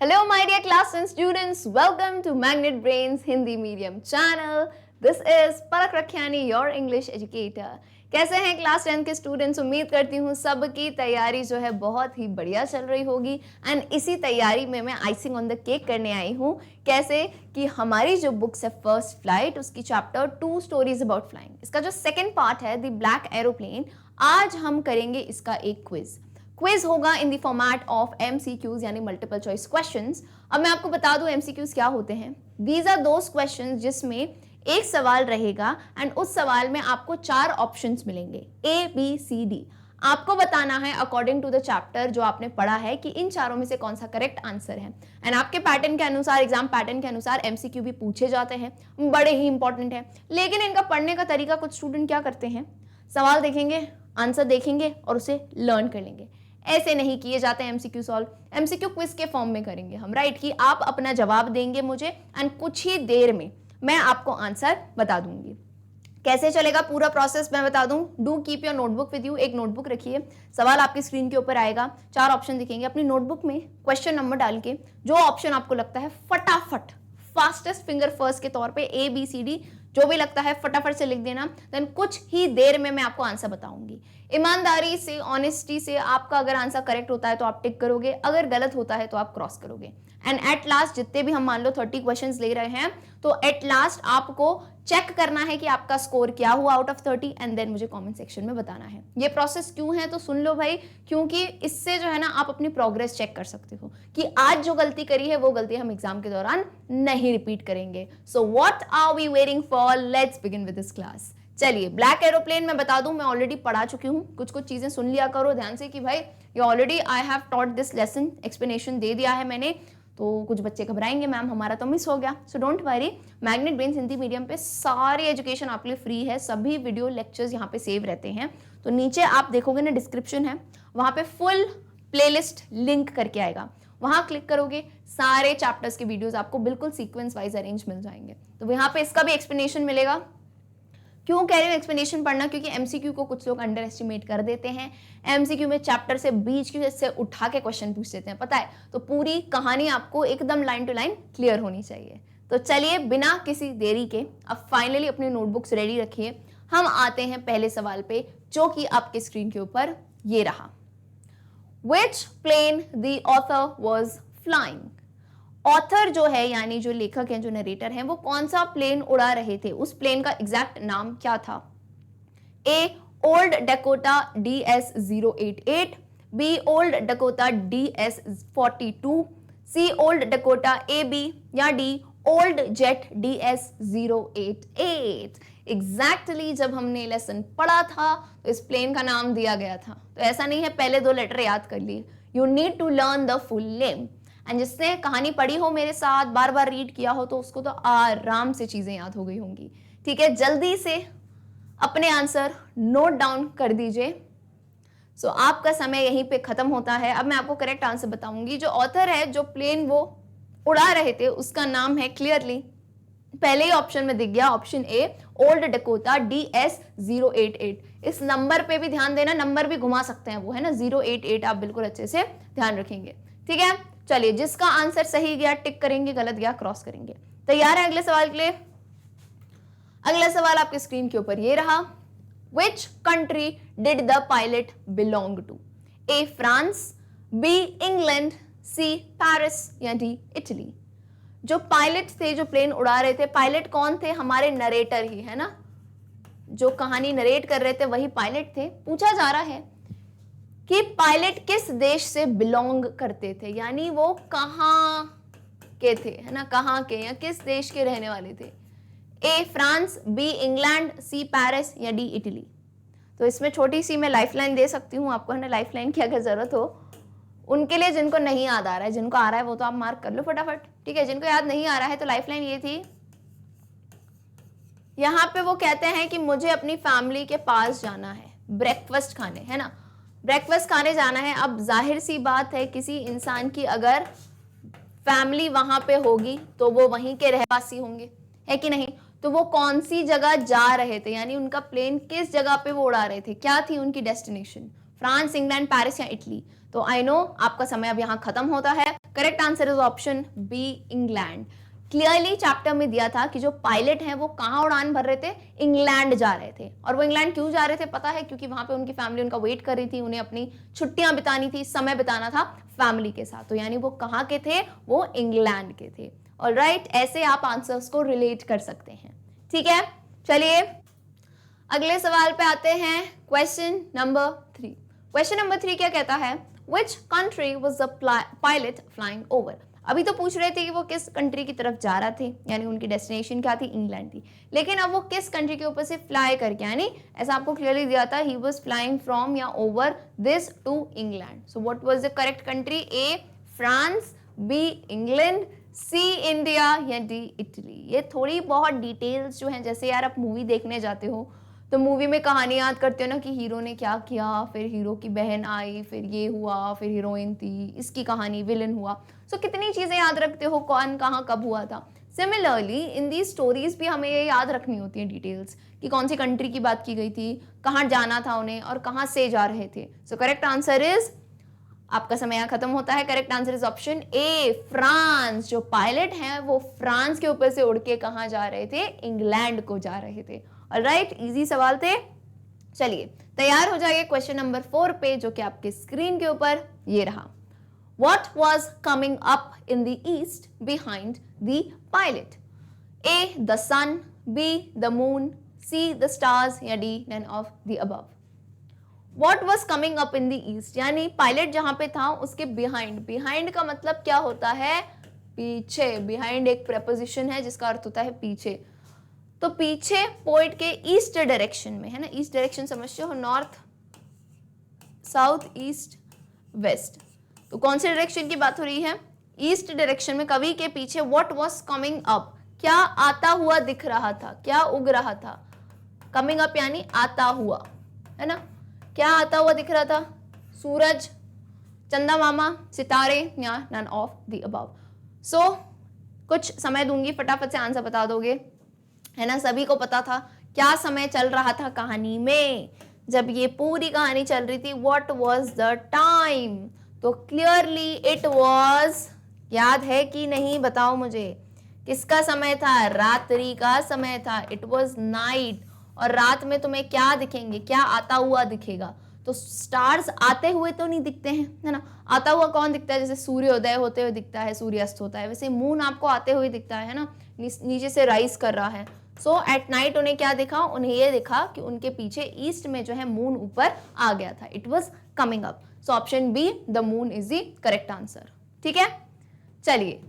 Hello, my dear class and students. Welcome to Magnet Brains Hindi Medium channel. This is Palak Rakhiani, your English educator. कैसे हैं class 10 के students? उम्मीद करती हूँ सबकी तैयारी जो है बहुत ही बढ़िया चल रही होगी एंड इसी तैयारी में मैं आइसिंग ऑन द केक करने आई हूँ। कैसे कि हमारी जो बुक्स है फर्स्ट फ्लाइट, उसकी चैप्टर 2 स्टोरीज अबाउट फ्लाइंग, इसका जो सेकेंड पार्ट है द ब्लैक एरोप्लेन, आज हम करेंगे इसका एक क्विज होगा in the format of MCQs यानी मल्टीपल चॉइस क्वेश्चंस। अब मैं आपको बता दूं MCQs क्या होते हैं। दीज आर दोज क्वेश्चंस जिसमें एक सवाल रहेगा एंड उस सवाल में आपको 4 ऑप्शंस मिलेंगे ABCD। आपको बताना है अकॉर्डिंग टू द चैप्टर जो आपने पढ़ा है कि इन चारों में से कौन सा करेक्ट आंसर है। एंड आपके पैटर्न के अनुसार, एग्जाम पैटर्न के अनुसार MCQ भी पूछे जाते हैं, बड़े ही इंपॉर्टेंट है। लेकिन इनका पढ़ने का तरीका, कुछ स्टूडेंट क्या करते हैं, सवाल देखेंगे, आंसर देखेंगे और उसे लर्न कर लेंगे। ऐसे नहीं किए जाते MCQ सॉल्व। MCQ क्विज के फॉर्म में करेंगे हम, राइट, कि आप अपना जवाब देंगे मुझे एंड कुछ ही देर में मैं आपको आंसर बता दूंगी। कैसे चलेगा पूरा प्रोसेस मैं बता दूं। Do keep your notebook with you. एक नोटबुक रखिए, सवाल आपकी स्क्रीन के ऊपर आएगा, 4 ऑप्शन दिखेंगे। अपनी नोटबुक में क्वेश्चन नंबर डाल के जो ऑप्शन आपको लगता है फटाफट, फास्टेस्ट फिंगर फर्स्ट के तौर पे ABCD जो भी लगता है फटाफट से लिख देना। देन कुछ ही देर में मैं आपको आंसर बताऊंगी। ईमानदारी से, ऑनेस्टी से, आपका अगर आंसर करेक्ट होता है तो आप टिक करोगे, अगर गलत होता है तो आप क्रॉस करोगे। एंड एट लास्ट जितने भी हम मान लो 30 क्वेश्चंस ले रहे हैं तो एट लास्ट आपको चेक करना है कि आपका स्कोर क्या हुआ आउट ऑफ 30 एंड देन मुझे कमेंट सेक्शन में बताना है। ये प्रोसेस क्यों है तो सुन लो भाई, क्योंकि इससे जो है ना आप अपनी प्रोग्रेस चेक कर सकते हो कि आज जो गलती करी है वो गलती हम एग्जाम के दौरान नहीं रिपीट करेंगे। So what are we waiting for, let's begin with this class. चलिए, ब्लैक एरोप्लेन मैं बता दूं, मैं ऑलरेडी पढ़ा चुकी हूँ। कुछ चीजें सुन लिया करो ध्यान से कि भाई ये already I have taught this lesson, explanation दे दिया है मैंने। तो कुछ बच्चे घबराएंगे, मैम हमारा तो मिस हो गया। So don't worry, magnet brains Hindi medium पे सारी एजुकेशन आपके लिए फ्री है। सभी वीडियो लेक्चर्स यहाँ पे सेव रहते हैं। तो नीचे आप देखोगे ना, डिस्क्रिप्शन है, वहाँ पे फुल प्लेलिस्ट लिंक करके आएगा, वहाँ क्लिक करोगे, सारे चैप्टर्स के वीडियोस आपको बिल्कुल सीक्वेंस वाइज अरेंज मिल जाएंगे। तो यहाँ पे इसका भी एक्सप्लेनेशन मिलेगा। क्यों कह रहे हो एक्सप्लेनेशन पढ़ना, क्योंकि MCQ को कुछ लोग अंडर एस्टिमेट कर देते हैं। MCQ में चैप्टर से बीच की से उठा के क्वेश्चन पूछ देते हैं, पता है। तो पूरी कहानी आपको एकदम लाइन टू लाइन क्लियर होनी चाहिए। तो चलिए बिना किसी देरी के अब फाइनली अपनी नोटबुक्स रेडी रखिए, हम आते हैं पहले सवाल पे जो कि आपके स्क्रीन के ऊपर ये रहा। Which plane the author was flying? Author जो है यानी जो लेखक है, जो नरेटर है, वो कौन सा प्लेन उड़ा रहे थे, उस प्लेन का एग्जैक्ट नाम क्या था। A old Dakota DS-088, B old Dakota DS-42, C old Dakota AB या D old jet DS-088। Exactly जब हमने लेसन पढ़ा था तो इस प्लेन का नाम दिया गया था। तो ऐसा नहीं है पहले 2 लेटर याद कर लिए, you need to learn the full name. And जिसने कहानी पढ़ी हो मेरे साथ, बार बार रीड किया हो, तो उसको तो आराम से चीजें याद हो गई होंगी। ठीक है, जल्दी से अपने आंसर नोट डाउन कर दीजिए। सो आपका समय यहीं पे खत्म होता है। अब मैं आपको करेक्ट आंसर बताऊंगी। जो ऑथर है, जो प्लेन वो उड़ा रहे थे, उसका नाम है क्लियरली पहले ही ऑप्शन में दिख गया, option A old Dakota DS-088। इस नंबर पे भी ध्यान देना, नंबर भी घुमा सकते हैं वो, है ना, 088, आप बिल्कुल अच्छे से ध्यान रखेंगे। ठीक है, चलिए जिसका आंसर सही गया टिक करेंगे, गलत गया क्रॉस करेंगे। तैयार है अगले सवाल के लिए? अगला सवाल आपके स्क्रीन के ऊपर ये रहा। Which country did the pilot belong to? A France, B England, C Paris या D इटली। जो पायलट थे, जो प्लेन उड़ा रहे थे, पायलट कौन थे, हमारे नरेटर ही, है ना, जो कहानी नरेट कर रहे थे वही पायलट थे। पूछा जा रहा है कि पायलट किस देश से बिलोंग करते थे, यानी वो कहाँ के थे, है ना, कहाँ के या किस देश के रहने वाले थे। A France, B England, C Paris या D इटली। तो इसमें छोटी सी मैं लाइफलाइन दे सकती हूँ आपको, है ना, लाइफलाइन की अगर जरूरत हो उनके लिए, जिनको नहीं याद आ रहा है। जिनको आ रहा है वो तो आप मार्क कर लो फटाफट, ठीक है। जिनको याद नहीं आ रहा है तो लाइफलाइन ये थी, यहाँ पे वो कहते हैं कि मुझे अपनी फैमिली के पास जाना है ब्रेकफास्ट खाने, है ना, ब्रेकफास्ट खाने जाना है। अब जाहिर सी बात है, किसी इंसान की अगर फैमिली वहां पे होगी तो वो वहीं के रहवासी होंगे, है कि नहीं। तो वो कौन सी जगह जा रहे थे, यानी उनका प्लेन किस जगह पे वो उड़ा रहे थे, क्या थी उनकी डेस्टिनेशन। फ्रांस, इंग्लैंड, पेरिस या इटली? तो आई नो आपका समय अब यहाँ खत्म होता है। Correct answer is option B, England. Clearly chapter में दिया था कि जो पायलट हैं वो कहाँ उड़ान भर रहे थे, इंग्लैंड जा रहे थे। और वो इंग्लैंड क्यों जा रहे थे पता है? क्योंकि वहां पे उनकी फैमिली उनका वेट कर रही थी, उन्हें अपनी छुट्टियां बितानी थी, समय बिताना था फैमिली के साथ। तो यानी वो कहाँ के थे? वो इंग्लैंड के थे। ऑलराइट, ऐसे आप आंसर्स को रिलेट कर सकते हैं। ठीक है, चलिए अगले सवाल पे आते हैं। Question number 3। क्वेश्चन नंबर 3 क्या कहता है? Which country was the pilot flying over? अभी तो पूछ रहे थे कि वो किस कंट्री की तरफ जा रहा थे, यानी उनकी डेस्टिनेशन क्या थी, इंग्लैंड थी। लेकिन अब वो किस कंट्री के ऊपर से फ्लाई करके, यानी ऐसा आपको क्लियरली दिया था, ही वाज फ्लाइंग फ्रॉम या over this to England. So what was the correct country? A France, B England, C India या डी इटली? ये थोड़ी बहुत डिटेल्स जो हैं, जैसे यार आप मूवी देखने जाते हो तो मूवी में कहानी याद करते हो ना कि हीरो ने क्या किया, फिर हीरो की बहन आई, फिर ये हुआ, फिर हीरोइन थी, इसकी कहानी, विलन हुआ। सो कितनी चीज़ें याद रखते हो, कौन कहाँ कब हुआ था। सिमिलरली इन दी स्टोरीज भी हमें ये याद रखनी होती है डिटेल्स कि कौन सी कंट्री की बात की गई थी, कहाँ जाना था उन्हें और कहाँ से जा रहे थे। सो करेक्ट आंसर इज, आपका समय यहाँ खत्म होता है। Correct answer is option A, France. जो पायलट हैं वो फ्रांस के ऊपर से उड़ के कहाँ जा रहे थे? इंग्लैंड को जा रहे थे। ऑलराइट, इजी सवाल थे। चलिए तैयार हो जाइए क्वेश्चन नंबर 4 पे, जो कि आपके स्क्रीन के ऊपर ये रहा। What was coming up in the east behind the pilot? A, the sun, B, the moon, C, the stars या D, none of the above? What was coming up in the east, यानी pilot जहां पे था उसके behind. Behind का मतलब क्या होता है? पीछे। बिहाइंड एक प्रेपोजिशन है जिसका अर्थ होता है पीछे। तो पीछे पोइट के ईस्ट डायरेक्शन में है ना, ईस्ट डायरेक्शन समझते हो, नॉर्थ, साउथ, ईस्ट, वेस्ट। तो कौन से डायरेक्शन की बात हो रही है? ईस्ट डायरेक्शन में कवि के पीछे व्हाट वाज कमिंग अप, क्या आता हुआ दिख रहा था, क्या उग रहा था। कमिंग अप यानी आता हुआ, है ना। क्या आता हुआ दिख रहा था? सूरज, चंदा मामा, सितारे या नन ऑफ द अबव? सो कुछ समय दूंगी, फटाफट से आंसर बता दोगे, है ना। सभी को पता था क्या समय चल रहा था कहानी में जब ये पूरी कहानी चल रही थी। What was the time? तो क्लियरली इट वाज, याद है कि नहीं बताओ मुझे, किसका समय था? रात्रि का समय था। It was night. और रात में तुम्हें क्या दिखेंगे, क्या आता हुआ दिखेगा? तो स्टार्स आते हुए तो नहीं दिखते हैं, है ना। आता हुआ कौन दिखता है? जैसे सूर्योदय होते हुए दिखता है, सूर्यास्त होता है, वैसे मून आपको आते हुए दिखता है ना, नीचे से राइज कर रहा है। सो एट नाइट उन्हें क्या दिखा? उन्हें ये दिखा कि उनके पीछे ईस्ट में जो है मून ऊपर आ गया था। It was coming up. So option B, the moon is the correct answer. ठीक है, चलिए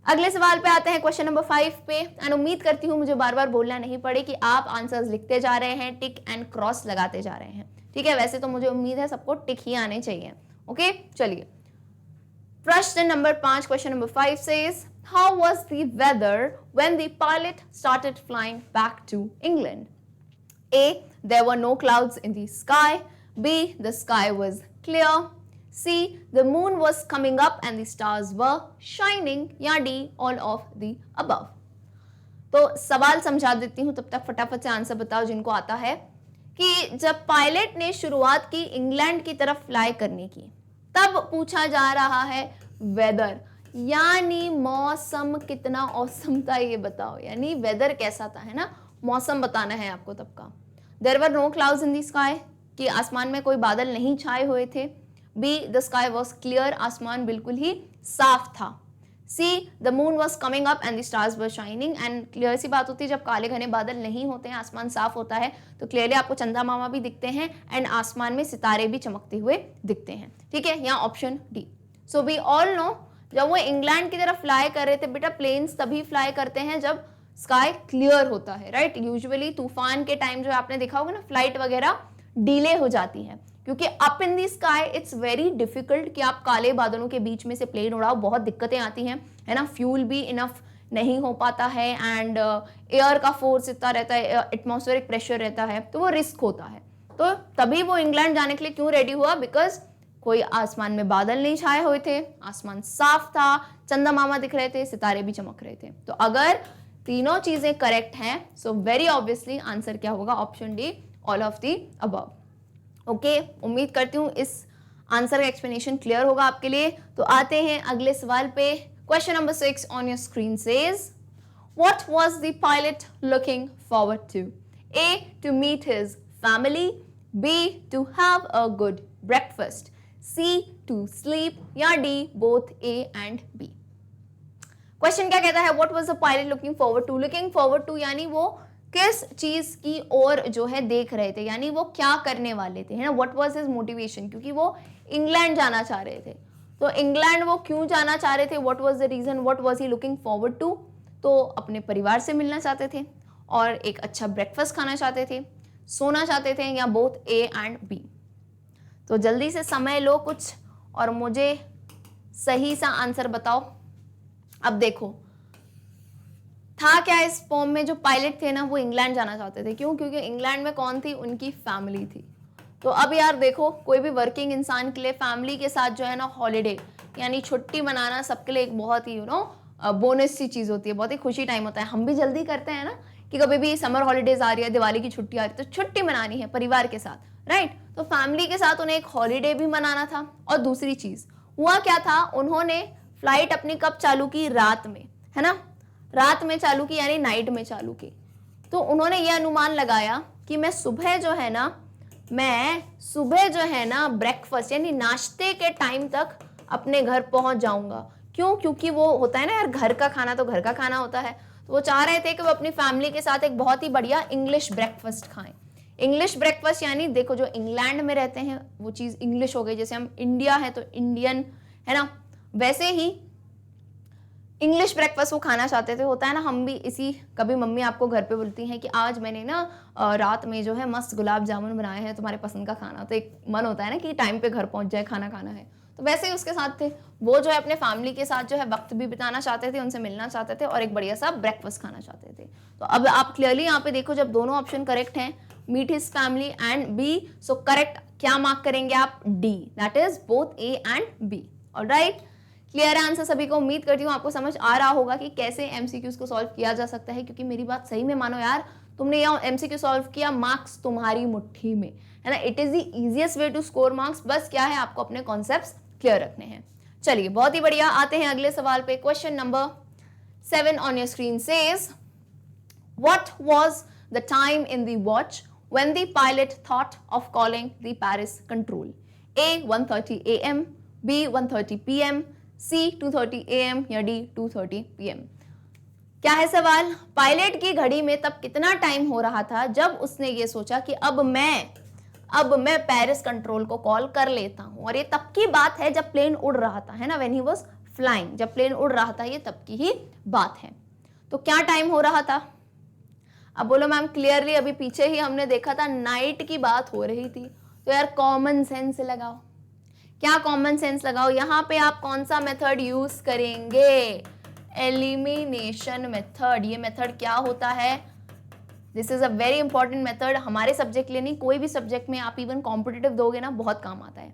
अगले सवाल पे आते हैं, क्वेश्चन नंबर 5 पे। एंड उम्मीद करती हूँ मुझे बार बार बोलना नहीं पड़े कि आप आंसर्स लिखते जा रहे हैं, टिक एंड क्रॉस लगाते जा रहे हैं। ठीक है, वैसे तो मुझे उम्मीद है सबको टिक ही आने चाहिए। ओके, चलिए प्रश्न number 5, question number 5 says, how was the weather when the pilot started flying back to England? A, there were no clouds in the sky. B, the sky was clear. C, the moon was coming up and the stars were shining. या D, all of the above? तो सवाल समझा देती हूँ, तब तक फटाफट से आंसर बताओ जिनको आता है। कि जब पायलट ने शुरुआत की इंग्लैंड की तरफ फ्लाई करने की, तब पूछा जा रहा है वेदर, यानी मौसम कितना औसम था ये बताओ। यानी वेदर कैसा था, है ना, मौसम बताना है आपको तब का। There were no clouds in the sky, कि आसमान में कोई बादल नहीं छाए हुए थे। B, the sky was clear, आसमान बिल्कुल ही साफ था। C, the moon was coming up and the stars were shining. And clear सी बात होती है, जब काले घने बादल नहीं होते हैं, आसमान साफ होता है, तो क्लियरली आपको चंदा मामा भी दिखते हैं एंड आसमान में सितारे भी चमकते हुए दिखते हैं। ठीक है, यहाँ option D. So we all know, जब वो इंग्लैंड की तरफ फ्लाई कर रहे थे, बेटा प्लेन्स तभी फ्लाई करते हैं जब स्काई क्लियर होता है, राइट। यूजुअली तूफान के टाइम जो आपने देखा होगा ना, फ्लाइट वगैरह डिले हो जाती है, क्योंकि up in the sky it's very difficult कि आप काले बादलों के बीच में से प्लेन उड़ाओ, बहुत दिक्कतें आती हैं, है ना। फ्यूल भी इनफ नहीं हो पाता है एंड एयर का फोर्स इतना रहता है, एटमॉस्फेरिक प्रेशर रहता है, तो वो रिस्क होता है। तो तभी वो इंग्लैंड जाने के लिए क्यों रेडी हुआ? बिकॉज कोई आसमान में बादल नहीं छाए हुए थे, आसमान साफ था, चंदा मामा दिख रहे थे, सितारे भी चमक रहे थे। तो अगर तीनों चीजें करेक्ट हैं, सो वेरी ऑब्वियसली आंसर क्या होगा? Option D, all of the above. Okay उम्मीद करती हूँ इस आंसर का एक्सप्लेनेशन क्लियर होगा आपके लिए। तो आते हैं अगले सवाल पे। Question number 6 on your screen says what was the pilot looking forward to? A to meet his family, B to have a good breakfast, C to sleep या D both A and B. Question क्या कहता है? What was the pilot looking forward to? Looking forward to यानी वो किस चीज की ओर जो है देख रहे थे, यानी वो क्या करने वाले थे, है ना। What was his motivation? क्योंकि वो इंग्लैंड जाना चाह रहे थे, तो इंग्लैंड वो क्यों जाना चाह रहे थे? What was the reason? What was he looking forward to? तो अपने परिवार से मिलना चाहते थे और एक अच्छा ब्रेकफास्ट खाना चाहते थे, सोना चाहते थे, या बोथ ए एंड बी। तो जल्दी से समय लो कुछ और मुझे सही सा आंसर बताओ। अब देखो था क्या इस फॉर्म में, जो पायलट थे ना वो इंग्लैंड जाना चाहते थे। क्यों? क्योंकि इंग्लैंड में कौन थी? उनकी फैमिली थी। तो अब यार देखो कोई भी वर्किंग इंसान के लिए फैमिली के साथ जो है ना हॉलीडे यानी छुट्टी मनाना सबके लिए एक बहुत ही बोनस सी चीज होती है, बहुत ही खुशी टाइम होता है। हम भी जल्दी करते हैं ना कि कभी भी समर हॉलीडेज आ रही है, दिवाली की छुट्टी आ रही है, तो छुट्टी मनानी है परिवार के साथ, राइट। तो फैमिली के साथ उन्हें एक हॉलीडे भी मनाना था। और दूसरी चीज हुआ क्या था, उन्होंने फ्लाइट अपनी कब चालू की? रात में, है ना। रात में चालू की यानी नाइट में चालू की। तो उन्होंने ये अनुमान लगाया कि मैं सुबह जो है ना ब्रेकफास्ट यानी नाश्ते के टाइम तक अपने घर पहुंच जाऊंगा। क्यों? क्योंकि वो होता है ना यार, घर का खाना तो घर का खाना होता है। तो वो चाह रहे थे कि वो अपनी फैमिली के साथ एक बहुत ही बढ़िया इंग्लिश ब्रेकफास्ट खाएं। इंग्लिश ब्रेकफास्ट यानी देखो जो इंग्लैंड में रहते हैं वो चीज इंग्लिश हो गई, जैसे हम इंडिया है तो इंडियन, है ना, वैसे ही इंग्लिश ब्रेकफास्ट वो खाना चाहते थे। होता है ना, हम भी इसी, कभी मम्मी आपको घर पे बोलती हैं कि आज मैंने ना रात में जो है मस्त गुलाब जामुन बनाए हैं तुम्हारे पसंद का खाना, तो एक मन होता है ना कि टाइम पे घर पहुंच जाए, खाना खाना है। तो वैसे ही उसके साथ थे वो, जो है अपने फैमिली के साथ जो है वक्त भी बिताना चाहते थे, उनसे मिलना चाहते थे और एक बढ़िया सा ब्रेकफास्ट खाना चाहते थे। तो अब आप क्लियरली यहाँ पे देखो, जब दोनों ऑप्शन करेक्ट हैं, meet his family and B, so correct क्या मार्क करेंगे आप? D, that is both A and B. Alright, clear answer सभी को। उम्मीद करती हूँ आपको समझ आ रहा होगा कि कैसे एमसीक्यूज को सॉल्व किया जा सकता है, क्योंकि मेरी बात सही में मानो यार, तुमने ये एमसीक्यू सॉल्व किया, मार्क्स तुम्हारी मुट्ठी में, है ना। It is the easiest way to score marks. बस क्या है, आपको अपने कॉन्सेप्ट्स क्लियर रखने हैं। चलिए बहुत ही बढ़िया, आते हैं अगले सवाल पे। Question number 7 on your screen says what was the time in the watch when the pilot thought of calling the Paris control? A 1:30 AM, B 1:30 PM, C 2:30 AM या D 2:30 PM। क्या है सवाल? पायलट की घड़ी में तब कितना time हो रहा था जब उसने ये सोचा कि अब मैं पेरिस कंट्रोल को कॉल कर लेता हूं। और ये तब की बात है जब प्लेन उड़ रहा था, है ना, व्हेन ही वाज फ्लाइंग, जब प्लेन उड़ रहा था, ये तब की ही बात है। तो क्या टाइम हो रहा था? अब बोलो मैम क्लियरली, अभी पीछे ही हमने देखा था नाइट की बात हो रही थी। तो यार कॉमन सेंस लगाओ। क्या कॉमन सेंस लगाओ? यहाँ पे आप कौन सा मेथड यूज करेंगे? Elimination method. ये मेथड क्या होता है? This is a very important method, हमारे सब्जेक्ट के लिए नहीं, कोई भी सब्जेक्ट में आप इवन कॉम्पिटिटिव दोगे ना, बहुत काम आता है।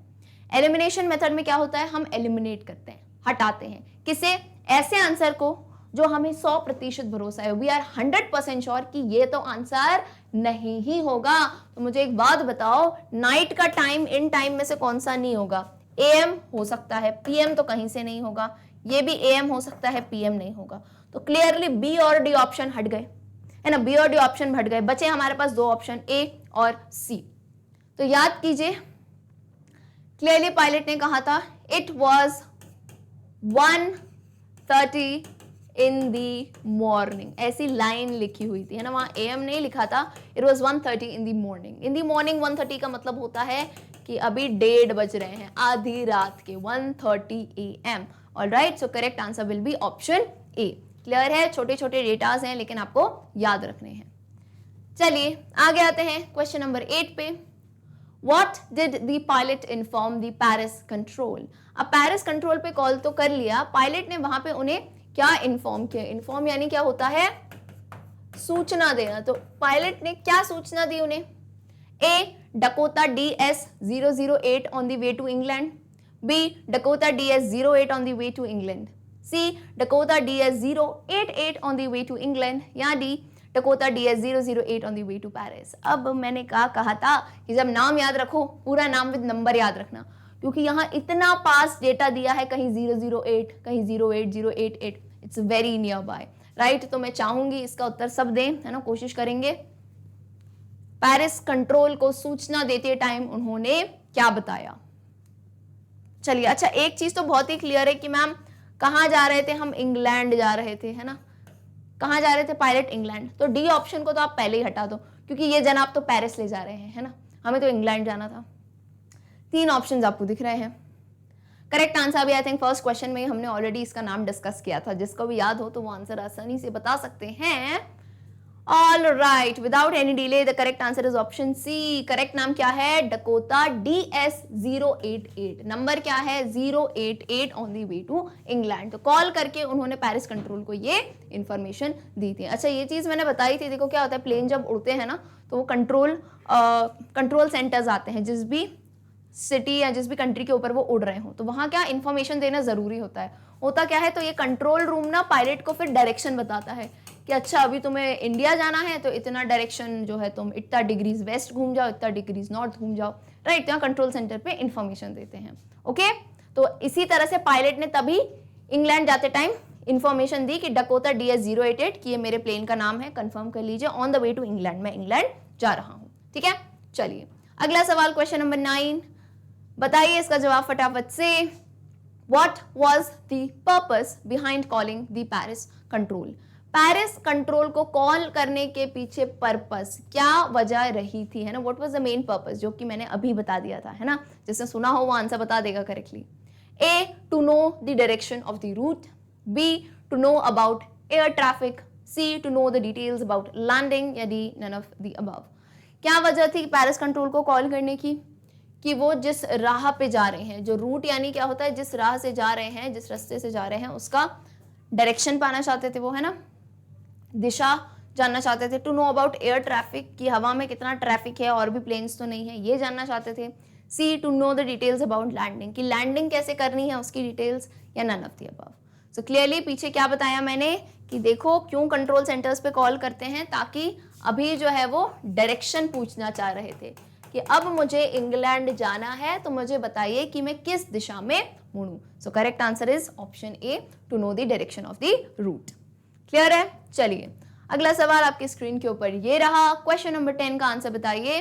एलिमिनेशन मेथड में क्या होता है? हम एलिमिनेट करते हैं, हटाते हैं। किसे? ऐसे आंसर को जो हमें 100% भरोसा है, वी आर 100% श्योर कि ये तो आंसर नहीं ही होगा। तो मुझे एक बात बताओ, नाइट का टाइम इन टाइम में से कौन सा नहीं होगा? एएम हो सकता है, पीएम तो कहीं से नहीं होगा, ये भी एएम हो सकता है, पीएम नहीं होगा। तो क्लियरली बी और डी ऑप्शन हट गए, है ना, बी और डी ऑप्शन हट गए, बचे हमारे पास दो ऑप्शन ए और सी। तो याद कीजिए, क्लियरली पायलट ने कहा था it was 1:30 in the morning, ऐसी लाइन लिखी हुई थी, है ना, वहां एएम नहीं लिखा था, it was 1:30 in the morning. In the morning 1:30 का मतलब होता है कि अभी 1:30 बज रहे हैं, आधी रात के, 1:30 AM। Alright, so correct answer will be option A. Clear है? छोटे छोटे डेटाज हैं लेकिन आपको याद रखने हैं। चलिए आगे आते हैं क्वेश्चन नंबर 8 पे। What did the pilot inform the Paris control? अब पेरिस कंट्रोल पे कॉल तो कर लिया, पायलट ने वहां पे उन्हें क्या इन्फॉर्म किया? इन्फॉर्म यानी क्या होता है? सूचना देना। तो पायलट ने क्या सूचना दी उन्हें? A Dakota DS 008 on the way to England, B Dakota DS 08 on the way to England, C Dakota DS 088 on the way to England या D Dakota DS008 on the way to Paris. अब मैंने कहा था कि जब नाम याद रखो पूरा नाम विद नंबर याद रखना, क्योंकि यहाँ इतना पास डेटा दिया है, कहीं 008, कहीं 08088, it's very near by, right. तो मैं चाहूंगी इसका उत्तर सब दें, है ना, कोशिश करेंगे। पेरिस कंट्रोल को सूचना देते टाइम उन्होंने क्या बताया? चलिए, अच्छा एक चीज तो बहुत ही क्लियर है कि मैम कहाँ जा रहे थे हम? इंग्लैंड जा रहे थे, है ना। कहाँ जा रहे थे पायलट? इंग्लैंड। तो डी ऑप्शन को तो आप पहले ही हटा दो, क्योंकि ये जनाब तो पेरिस ले जा रहे हैं, है ना, हमें तो इंग्लैंड जाना था। 3 ऑप्शंस आपको दिख रहे हैं। करेक्ट आंसर भी आई थिंक फर्स्ट क्वेश्चन में हमने ऑलरेडी इसका नाम डिस्कस किया था, जिसको भी याद हो तो वो आंसर आसानी से बता सकते हैं। All right, without any delay the correct answer is option C. Correct नाम क्या है? Dakota DS088। नंबर क्या है? 088 on the way to England. तो कॉल करके उन्होंने पेरिस कंट्रोल को ये इंफॉर्मेशन दी थी। अच्छा ये चीज मैंने बताई थी, देखो क्या होता है, प्लेन जब उड़ते हैं ना तो वो कंट्रोल सेंटर्स आते हैं, जिस भी सिटी या जिस भी कंट्री के ऊपर वो उड़ रहे हो, तो वहां क्या इंफॉर्मेशन देना जरूरी होता है। होता क्या है, तो ये कंट्रोल रूम ना पायलट को फिर डायरेक्शन बताता है कि अच्छा अभी तुम्हें इंडिया जाना है तो इतना डायरेक्शन जो है, तुम इतना डिग्रीज वेस्ट घूम जाओ, इतना डिग्रीज नॉर्थ घूम जाओ, राइट। यहाँ कंट्रोल सेंटर पे इंफॉर्मेशन देते हैं। ओके, तो इसी तरह से पायलट ने तभी इंग्लैंड जाते टाइम इंफॉर्मेशन दी कि डकोटा DS088 कि ये मेरे प्लेन का नाम है, कंफर्म कर लीजिए, on the way to England, मैं इंग्लैंड जा रहा हूँ। ठीक है, चलिए अगला सवाल, क्वेश्चन नंबर 9। बताइए इसका जवाब फटाफट से। What was the purpose behind calling the Paris control? Paris control को कॉल करने के पीछे पर्पस क्या वजह रही थी, है ना। What was the main purpose, जो कि मैंने अभी बता दिया था, है ना। जिसने सुना हो वो आंसर बता देगा correctly. A, to know the direction of the route. B, to know about air traffic. C, to know the details about landing, या D, none of the above. क्या वजह थी पेरिस कंट्रोल को कॉल करने की? कि वो जिस राह पे जा रहे हैं, जो रूट यानी क्या होता है, जिस राह से जा रहे हैं, जिस रास्ते से जा रहे हैं उसका डायरेक्शन पाना चाहते थे वो, है ना, दिशा जानना चाहते थे। To know about air traffic, कि हवा में कितना ट्रैफिक है और भी प्लेन्स तो नहीं है, ये जानना चाहते थे। C, to know the details about landing, कि लैंडिंग कैसे करनी है उसकी डिटेल्स, या none of the above. So clearly पीछे क्या बताया मैंने कि देखो क्यों कंट्रोल सेंटर्स पे कॉल करते हैं, ताकि अभी जो है वो डायरेक्शन पूछना चाह रहे थे कि अब मुझे इंग्लैंड जाना है, तो मुझे बताइए कि मैं किस दिशा में मुड़ूं। So correct answer is option A, to know the direction of the route. Clear है? चलिए अगला सवाल आपकी स्क्रीन के ऊपर ये रहा। क्वेश्चन नंबर 10 का आंसर बताइए।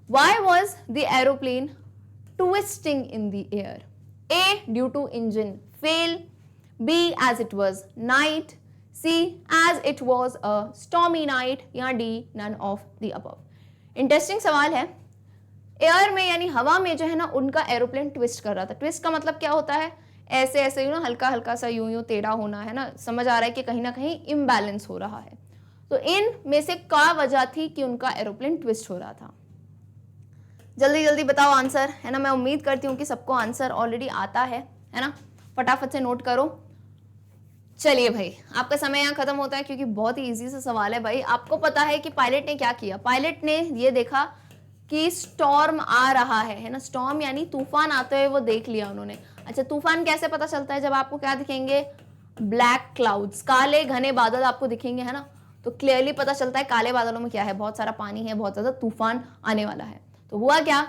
Why was the aeroplane twisting in the air? A, due to engine fail. B, as it was night. C, as it was a stormy night, या D, none of the above. Interesting सवाल है। Air में यानी हवा में जो है ना उनका एरोप्लेन ट्विस्ट कर रहा था। ट्विस्ट का मतलब क्या होता है? ऐसे ऐसे यू ना हल्का हल्का सा यूं यूं टेढ़ा होना, है ना। समझ आ रहा है कि कहीं ना कहीं इम्बैलेंस हो रहा है। तो इन में से क्या वजह थी कि उनका एरोप्लेन ट्विस्ट हो रहा था? जल्दी जल्दी बताओ आंसर, है ना। मैं उम्मीद करती हूँ कि सबको आंसर ऑलरेडी आता है ना। फटाफट से नोट करो। चलिए भाई, आपका समय यहाँ खत्म होता है, क्योंकि बहुत ही इजी सा सवाल है भाई। आपको पता है कि पायलट ने क्या किया? पायलट ने ये देखा कि स्टॉर्म आ रहा है ना। स्टॉर्म यानी तूफान आते हुए वो देख लिया उन्होंने। अच्छा, तूफान कैसे पता चलता है? जब आपको क्या दिखेंगे? ब्लैक क्लाउड्स, काले घने बादल आपको दिखेंगे, है ना। तो क्लियरली पता चलता है काले बादलों में क्या है, बहुत सारा पानी है, बहुत ज्यादा तूफान आने वाला है। तो हुआ क्या,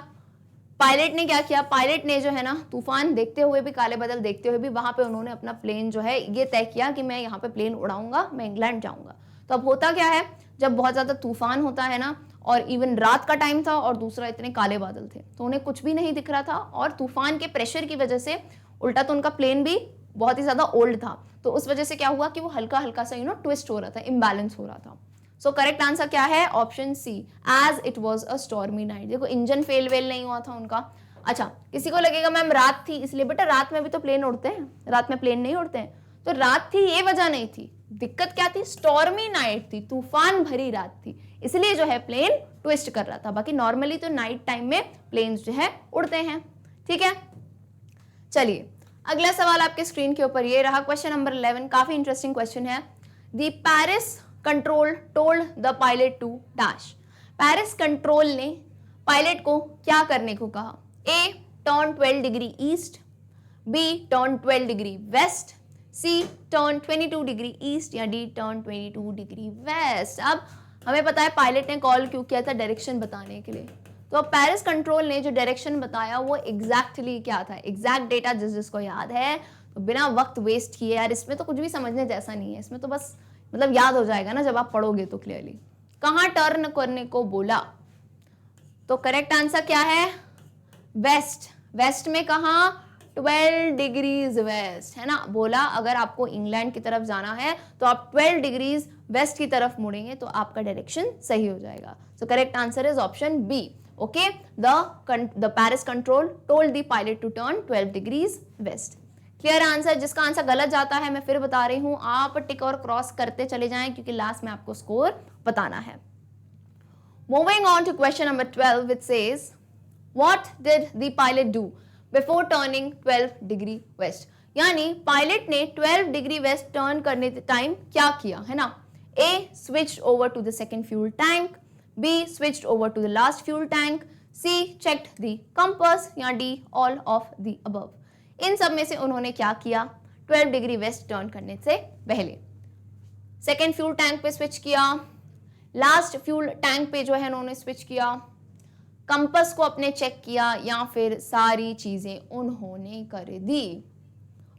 पायलट ने क्या किया? पायलट ने जो है ना तूफान देखते हुए भी, काले बादल देखते हुए भी, वहां पे उन्होंने अपना प्लेन जो है ये तय किया कि मैं यहाँ पे प्लेन उड़ाऊंगा, मैं इंग्लैंड जाऊंगा। तो अब होता क्या है, जब बहुत ज्यादा तूफान होता है ना, और इवन रात का टाइम था, और दूसरा इतने काले बादल थे, तो उन्हें कुछ भी नहीं दिख रहा था। और तूफान के प्रेशर की वजह से उल्टा तो उनका प्लेन भी बहुत ही ज्यादा ओल्ड था, तो उस वजह से क्या हुआ कि वो हल्का हल्का सा ट्विस्ट हो रहा था, इम्बैलेंस हो रहा था। सो करेक्ट आंसर क्या है? Option C, as it was a stormy night. देखो इंजन फेल वेल नहीं हुआ था उनका। अच्छा, किसी को लगेगा मैम रात थी इसलिए। बेटा रात में भी तो प्लेन उड़ते हैं, रात में प्लेन नहीं उड़ते हैं। तो रात थी ये वजह नहीं थी, दिक्कत क्या थी? स्टॉर्मी नाइट थी, तूफान भरी रात थी, इसलिए जो है प्लेन ट्विस्ट कर रहा था। बाकी नॉर्मली तो नाइट टाइम में प्लेन्स जो है उड़ते हैं। ठीक है, चलिए अगला सवाल आपके स्क्रीन के ऊपर ये रहा। क्वेश्चन नंबर 11 काफी इंटरेस्टिंग क्वेश्चन है। The Paris control told the pilot to dash. Paris control ने पायलट को क्या करने को कहा? A, turn 12 degree east. B, turn 12 degree west. C, turn 22 degree east, या डी, टर्न 22 डिग्री वेस्ट। अब हमें पता है पायलट ने कॉल क्यों किया था, डायरेक्शन बताने के लिए। तो अब पेरिस कंट्रोल ने जो डायरेक्शन बताया वो एग्जैक्टली क्या था, एग्जैक्ट डेटा जिसको याद है, तो बिना वक्त वेस्ट किए, यार इसमें तो कुछ भी समझने जैसा नहीं है, इसमें तो बस मतलब याद हो जाएगा ना जब आप पढ़ोगे तो क्लियरली। कहाँ टर्न करने को बोला, तो करेक्ट आंसर क्या है, वेस्ट। वेस्ट में कहाँ, 12 डिग्रीज वेस्ट, है ना। बोला अगर आपको इंग्लैंड की तरफ जाना है तो आप 12 डिग्रीज वेस्ट की तरफ मुड़ेंगे तो आपका डायरेक्शन सही हो जाएगा। So correct answer is option B. Okay, the Paris control told the pilot to turn 12 degrees west. Clear answer. जिसका आंसर गलत जाता है मैं फिर बता रही हूं, आप टिक और क्रॉस करते चले जाएं क्योंकि लास्ट में आपको स्कोर बताना है। Moving on to question number 12 which says what did the pilot do before turning 12 degree west. यानी पायलट ने 12 डिग्री वेस्ट टर्न करने के टाइम क्या किया, है ना। A switched over to the second fuel tank, B switched over to the last fuel tank, C checked the compass, या D all of the above. इन सब में से उन्होंने क्या किया 12 डिग्री वेस्ट टर्न करने से पहले। सेकेंड फ्यूल टैंक पे स्विच किया, लास्ट फ्यूल टैंक पे जो है उन्होंने स्विच किया, कंपास को अपने चेक किया, या फिर सारी चीजें उन्होंने कर दी।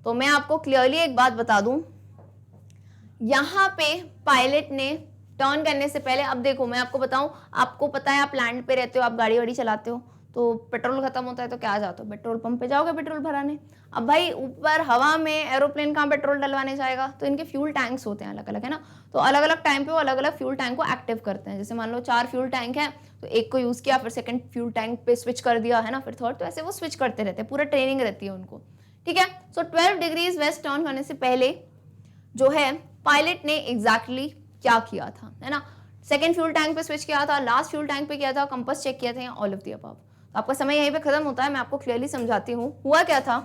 तो मैं आपको क्लियरली एक बात बता दूं, यहां पे पायलट ने टर्न करने से पहले, अब देखो मैं आपको बताऊं, आपको पता है आप लैंड पे रहते हो, आप गाड़ी वाड़ी चलाते हो, तो पेट्रोल खत्म होता है तो क्या जाते हो, पेट्रोल पंप पे जाओगे पेट्रोल भराने। अब भाई ऊपर हवा में एरोप्लेन कहाँ पेट्रोल डलवाने जाएगा, तो इनके फ्यूल टैंक्स होते हैं अलग अलग, है ना। तो अलग अलग टाइम पे वो अलग अलग फ्यूल टैंक को एक्टिव करते हैं। जैसे मान लो 4 फ्यूल टैंक है तो एक को यूज किया, फिर सेकंड फ्यूल टैंक पे स्विच कर दिया, है ना, फिर थर्ड, तो ऐसे वो स्विच करते रहते हैं, पूरा ट्रेनिंग रहती है उनको, ठीक है। सो 12 डिग्रीज वेस्ट टर्न करने से पहले जो है पायलट ने एग्जैक्टली क्या किया था, है ना। सेकंड फ्यूल टैंक पे स्विच किया था, लास्ट फ्यूल टैंक पे किया था, कंपास चेक किया था, या ऑल ऑफ द अबव। तो आपका समय यहीं पे खत्म होता है, मैं आपको क्लियरली समझाती हूँ। हुआ क्या था,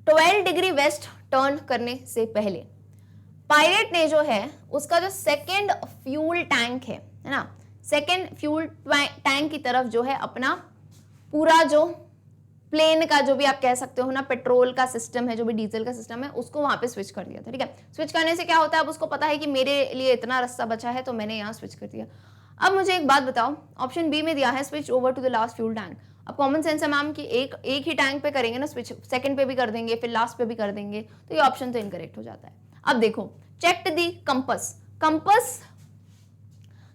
12 डिग्री वेस्ट टर्न करने से पहले पायलट ने जो है उसका जो सेकंड फ्यूल टैंक है ना, सेकंड फ्यूल टैंक की तरफ जो है अपना पूरा जो प्लेन का जो भी आप कह सकते हो ना, पेट्रोल का सिस्टम है, जो भी डीजल का सिस्टम है, उसको वहां पे स्विच कर दिया था, ठीक है। स्विच करने से क्या होता है, अब उसको पता है कि मेरे लिए इतना रास्ता बचा है तो मैंने यहाँ स्विच कर दिया। अब मुझे एक बात बताओ, ऑप्शन बी में दिया है switch over to the last fuel tank. अब कॉमन सेंस है मैम कि एक ही टैंक पे करेंगे ना स्विच, सेकंड पे भी कर देंगे फिर लास्ट पे भी कर देंगे, तो ये ऑप्शन तो इनकरेक्ट हो जाता है। अब देखो, चेक्ड दी कंपास,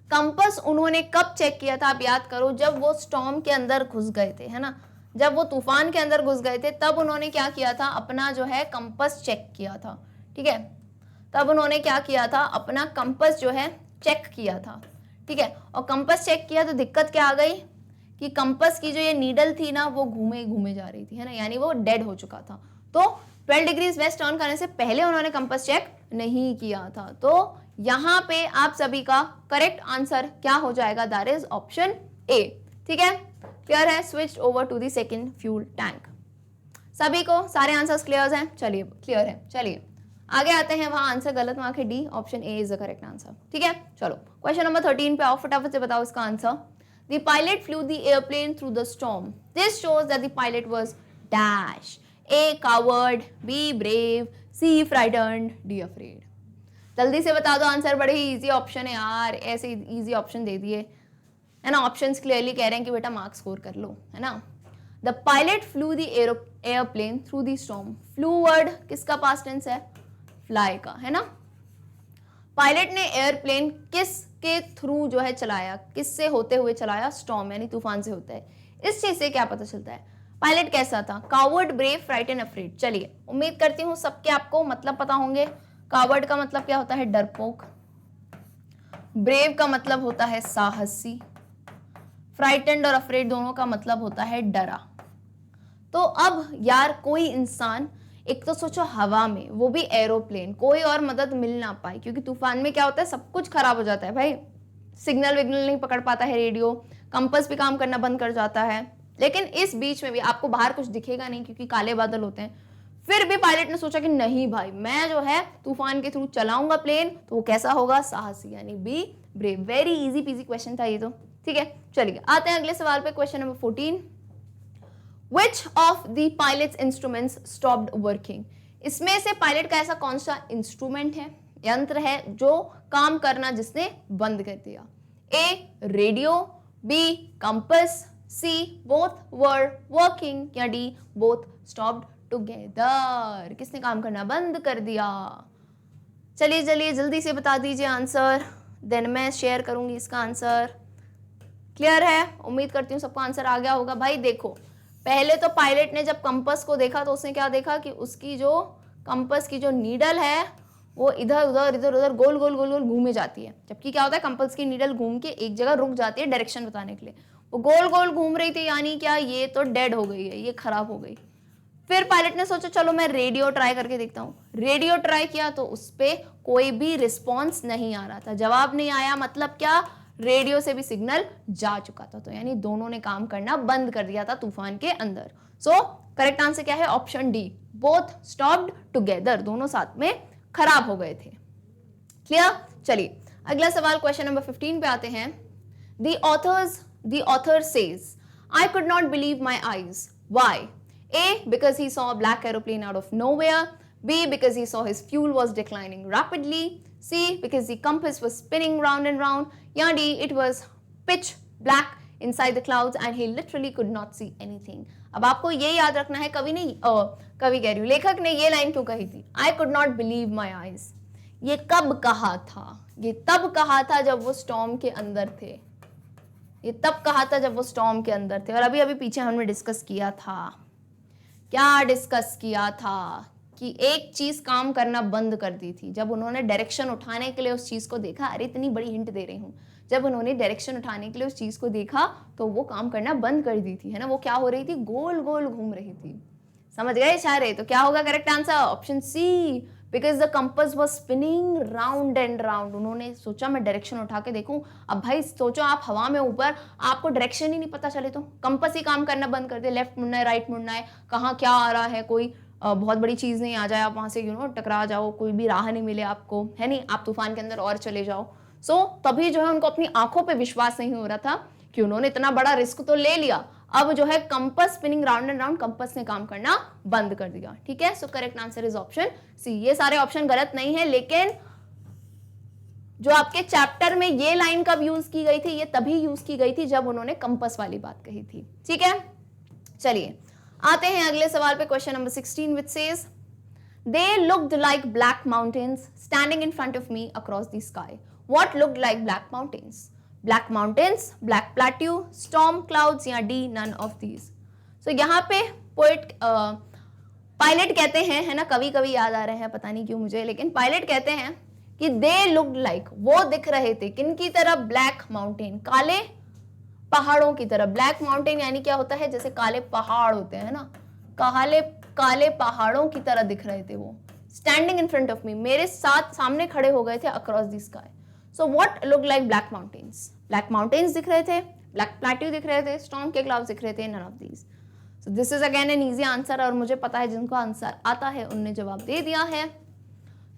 कंपास उन्होंने कब चेक किया था, आप याद करो, जब वो स्टॉर्म के अंदर घुस गए थे, है ना, जब वो तूफान के अंदर घुस गए थे तब उन्होंने क्या किया था, अपना जो है कंपास चेक किया था, ठीक है। तब उन्होंने क्या किया था, अपना कंपास जो है चेक किया था, ठीक है। और कंपास चेक किया तो दिक्कत क्या आ गई कि कंपास की जो ये नीडल थी ना वो घूमे घूमे जा रही थी, है ना, यानी वो डेड हो चुका था। तो 12 डिग्रीज वेस्ट टर्न करने से पहले उन्होंने कंपास चेक नहीं किया था। तो यहाँ पे आप सभी का करेक्ट आंसर क्या हो जाएगा, दैट इज ऑप्शन ए, ठीक है। क्लियर है, switch over to the second fuel tank. सभी को सारे आंसर्स क्लियर हैं, चलिए क्लियर है, चलिए आगे आते हैं। वहां आंसर गलत मार्क है D, option A is the correct answer, ठीक है। चलो क्वेश्चन नंबर 13 पे आओ, फटाफट से बताओ इसका answer. The pilot flew the aeroplane through the storm, this shows that the pilot was dash, A coward, B brave, C frightened, D afraid. जल्दी से बता दो आंसर, बड़े ही इजी ऑप्शन है यार, ऐसे इजी ऑप्शन दे दिए, है ना। ऑप्शंस क्लियरली कह रहे हैं कि बेटा मार्क्स स्कोर कर लो, है ना। The pilot flew the aeroplane through the storm, flu word किसका पास्ट टेंस है, फ्लाई का, है ना। पायलट ने एयरप्लेन किसके थ्रू जो है चलाया, किससे होते हुए चलाया, स्टॉर्म यानी तूफान से होता है। इस चीज से क्या पता चलता है, पायलट कैसा था, कावर्ड, ब्रेव, फ्राइटन, अफ्रेड। चलिए उम्मीद करती हूँ सबके आपको मतलब पता होंगे। कावर्ड का मतलब क्या होता है, डरपोक। ब्रेव का मतलब होता है साहसी। फ्राइटेंड और अफ्रेड दोनों का मतलब होता है डरा। तो अब यार कोई इंसान, एक तो सोचो हवा में, वो भी एरोप्लेन, कोई और मदद मिल ना पाए क्योंकि तूफान में क्या होता है, सब कुछ खराब हो जाता है भाई, सिग्नल विग्नल नहीं पकड़ पाता है, रेडियो, कंपास भी काम करना बंद कर जाता है। लेकिन इस बीच में भी आपको बाहर कुछ दिखेगा नहीं क्योंकि काले बादल होते हैं। फिर भी पायलट ने सोचा कि नहीं भाई, मैं जो है तूफान के थ्रू चलाऊंगा प्लेन, तो वो कैसा होगा, साहसी, यानी be brave. Very easy PG question था ये तो, ठीक है। चलिए आते हैं अगले सवाल पे, question number 14। Which of the pilot's instruments stopped working? इसमें से पायलट का ऐसा कौन सा इंस्ट्रूमेंट है यंत्र है जो काम करना जिसने बंद कर दिया? A radio, B compass, C both were working या डी बोथ स्टॉप्ड टुगेदर? किसने काम करना बंद कर दिया? चलिए चलिए जल्दी से बता दीजिए आंसर, देन मैं शेयर करूंगी इसका आंसर। क्लियर है? उम्मीद करती हूँ सबको आंसर आ गया होगा। भाई देखो, पहले तो पायलट ने जब कंपास को देखा तो उसने क्या देखा कि उसकी जो कंपास की जो नीडल है वो इधर उधर गोल गोल गोल गोल घूमे जाती है, जबकि क्या होता है कंपास की नीडल घूम के एक जगह रुक जाती है डायरेक्शन बताने के लिए। वो गोल गोल घूम रही थी, यानी क्या ये तो डेड हो गई है, ये खराब हो गई। फिर पायलट ने सोचा चलो मैं रेडियो ट्राई करके देखता हूँ। रेडियो ट्राई किया तो उस पर कोई भी रिस्पॉन्स नहीं आ रहा था, जवाब नहीं आया। मतलब क्या, रेडियो से भी सिग्नल जा चुका था, तो यानी दोनों ने काम करना बंद कर दिया था तूफान के अंदर। सो करेक्ट आंसर क्या है? Option D, both stopped together, दोनों साथ में खराब हो गए थे। क्लियर? चलिए अगला सवाल, क्वेश्चन नंबर 15 पे आते हैं। The author says, I could not believe my eyes. Why? A, because he saw a black aeroplane out of nowhere. B, because he saw his fuel was declining rapidly. C, because the compass was spinning round and round. या D, it was pitch black inside the clouds and he literally could not see anything. अब आपको ये याद रखना है, कवि कह रही हूँ, लेखक ने ये लाइन क्यों कही थी? I could not believe my eyes. ये कब कहा था? ये तब कहा था जब वो स्टॉर्म के अंदर थे। ये तब कहा था जब वो स्टॉर्म के अंदर थे। और अभी अभी पीछे हमने डिस्कस किया था, क्या डिस्कस किया था? कि एक चीज काम करना बंद कर दी थी जब उन्होंने डायरेक्शन उठाने के लिए उस चीज को देखा। अरे इतनी बड़ी हिंट दे रही हूँ, जब उन्होंने डायरेक्शन उठाने के लिए उस चीज को देखा तो वो काम करना बंद कर दी थी, है ना। वो क्या हो रही थी? गोल गोल घूम रही थी। समझ गए सारे? तो क्या होगा correct answer? Option C, because the compass was spinning round and round. उन्होंने सोचा मैं डायरेक्शन उठा के देखूं। अब भाई सोचो आप हवा में ऊपर, आपको डायरेक्शन ही नहीं पता चले तो कंपास ही काम करना बंद कर दे, लेफ्ट मुड़ना है राइट मुड़ना है, कहाँ क्या आ रहा है, कोई बहुत बड़ी चीज नहीं आ जाए, आप वहां से टकरा जाओ, कोई भी राह नहीं मिले आपको, है नहीं, आप तूफान के अंदर और चले जाओ। सो तभी जो है उनको अपनी आंखों पे विश्वास नहीं हो रहा था कि उन्होंने इतना बड़ा रिस्क तो ले लिया, अब जो है compass spinning round and round, compass ने काम करना बंद कर दिया। ठीक है, so correct answer is option C. ये सारे ऑप्शन गलत नहीं है, लेकिन जो आपके चैप्टर में ये लाइन कब यूज की गई थी? ये तभी यूज की गई थी जब उन्होंने कंपास वाली बात कही थी। ठीक है, चलिए आते हैं अगले सवाल पे, question number 16 which says they looked like black mountains standing in front of me across the sky. What looked like black mountains? Black mountains, black plateau, storm clouds या D none of these. So यहाँ पे poet pilot कहते हैं, है ना, कभी कभी याद आ रहे हैं पता नहीं क्यों मुझे, लेकिन पायलट कहते हैं कि they looked like, वो दिख रहे थे किनकी तरह? ब्लैक माउंटेन, काले पहाड़ों की तरह। ब्लैक माउंटेन यानी क्या होता है? जैसे काले पहाड़ होते हैं ना, काले पहाड़ों की तरह दिख रहे थे वो। Standing in front of me, मेरे साथ सामने खड़े हो गए थे across the sky. So what look like black mountains? Black mountains दिख रहे थे, ब्लैक प्लेट्यू दिख रहे थे, स्टॉर्म के क्लाउड्स दिख रहे थे, none of these. So this is again an easy answer, और मुझे पता है जिनको आंसर आता है उनने जवाब दे दिया है।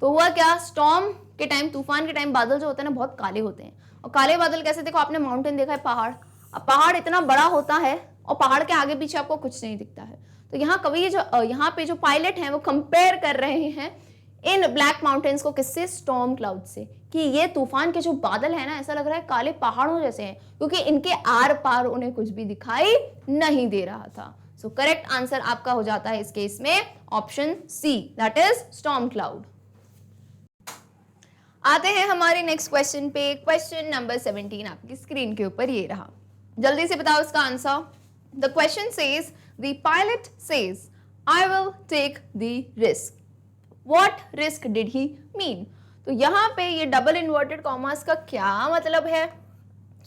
तो हुआ क्या? स्टॉर्म के टाइम, तूफान के टाइम बादल जो होते हैं ना बहुत काले होते हैं। और काले बादल कैसे? देखो आपने माउंटेन देखा है, पहाड़, अब पहाड़ इतना बड़ा होता है और पहाड़ के आगे पीछे आपको कुछ नहीं दिखता है। तो यहाँ कवि यहाँ पे जो पायलट हैं वो कंपेयर कर रहे हैं इन ब्लैक माउंटेन्स को किससे? स्टॉर्म क्लाउड से, कि ये तूफान के जो बादल है ना ऐसा लग रहा है काले पहाड़ों जैसे हैं, क्योंकि इनके आर पार उन्हें कुछ भी दिखाई नहीं दे रहा था। सो करेक्ट आंसर आपका हो जाता है इस केस में option C, that is storm cloud. आते हैं हमारे नेक्स्ट क्वेश्चन पे, क्वेश्चन नंबर 17 आपकी स्क्रीन के ऊपर ये रहा, जल्दी से बताओ इसका answer. The question says the pilot says I will take the risk. What risk did he mean? तो यहाँ पे ये डबल इन्वर्टेड कॉमास का क्या मतलब है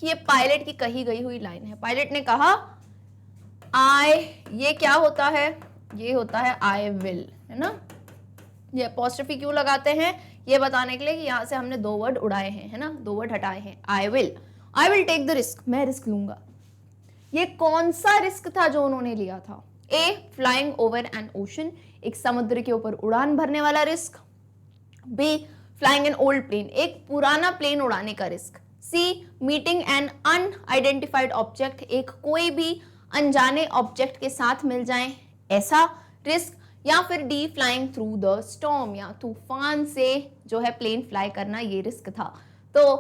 कि ये पायलट की कही गई हुई लाइन है। पायलट ने कहा आई, ये क्या होता है? ये होता है आई विल, है ना। ये अपॉस्ट्रोफी क्यों लगाते हैं? ये बताने के लिए कि यहाँ से हमने दो वर्ड उड़ाए हैं, है ना, दो वर्ड हटाए हैं। I will take the risk, मैं रिस्क लूंगा। ये कौन सा रिस्क था जो उन्होंने लिया था? A, flying over an ocean, एक समुद्र के ऊपर उड़ान भरने वाला risk. B, flying an old plane, एक पुराना प्लेन उड़ाने का risk. C, meeting an unidentified object, एक कोई भी अनजाने ऑब्जेक्ट के साथ मिल जाए ऐसा रिस्क। या फिर D flying through the storm, या तूफान से जो है प्लेन फ्लाई करना ये रिस्क था। तो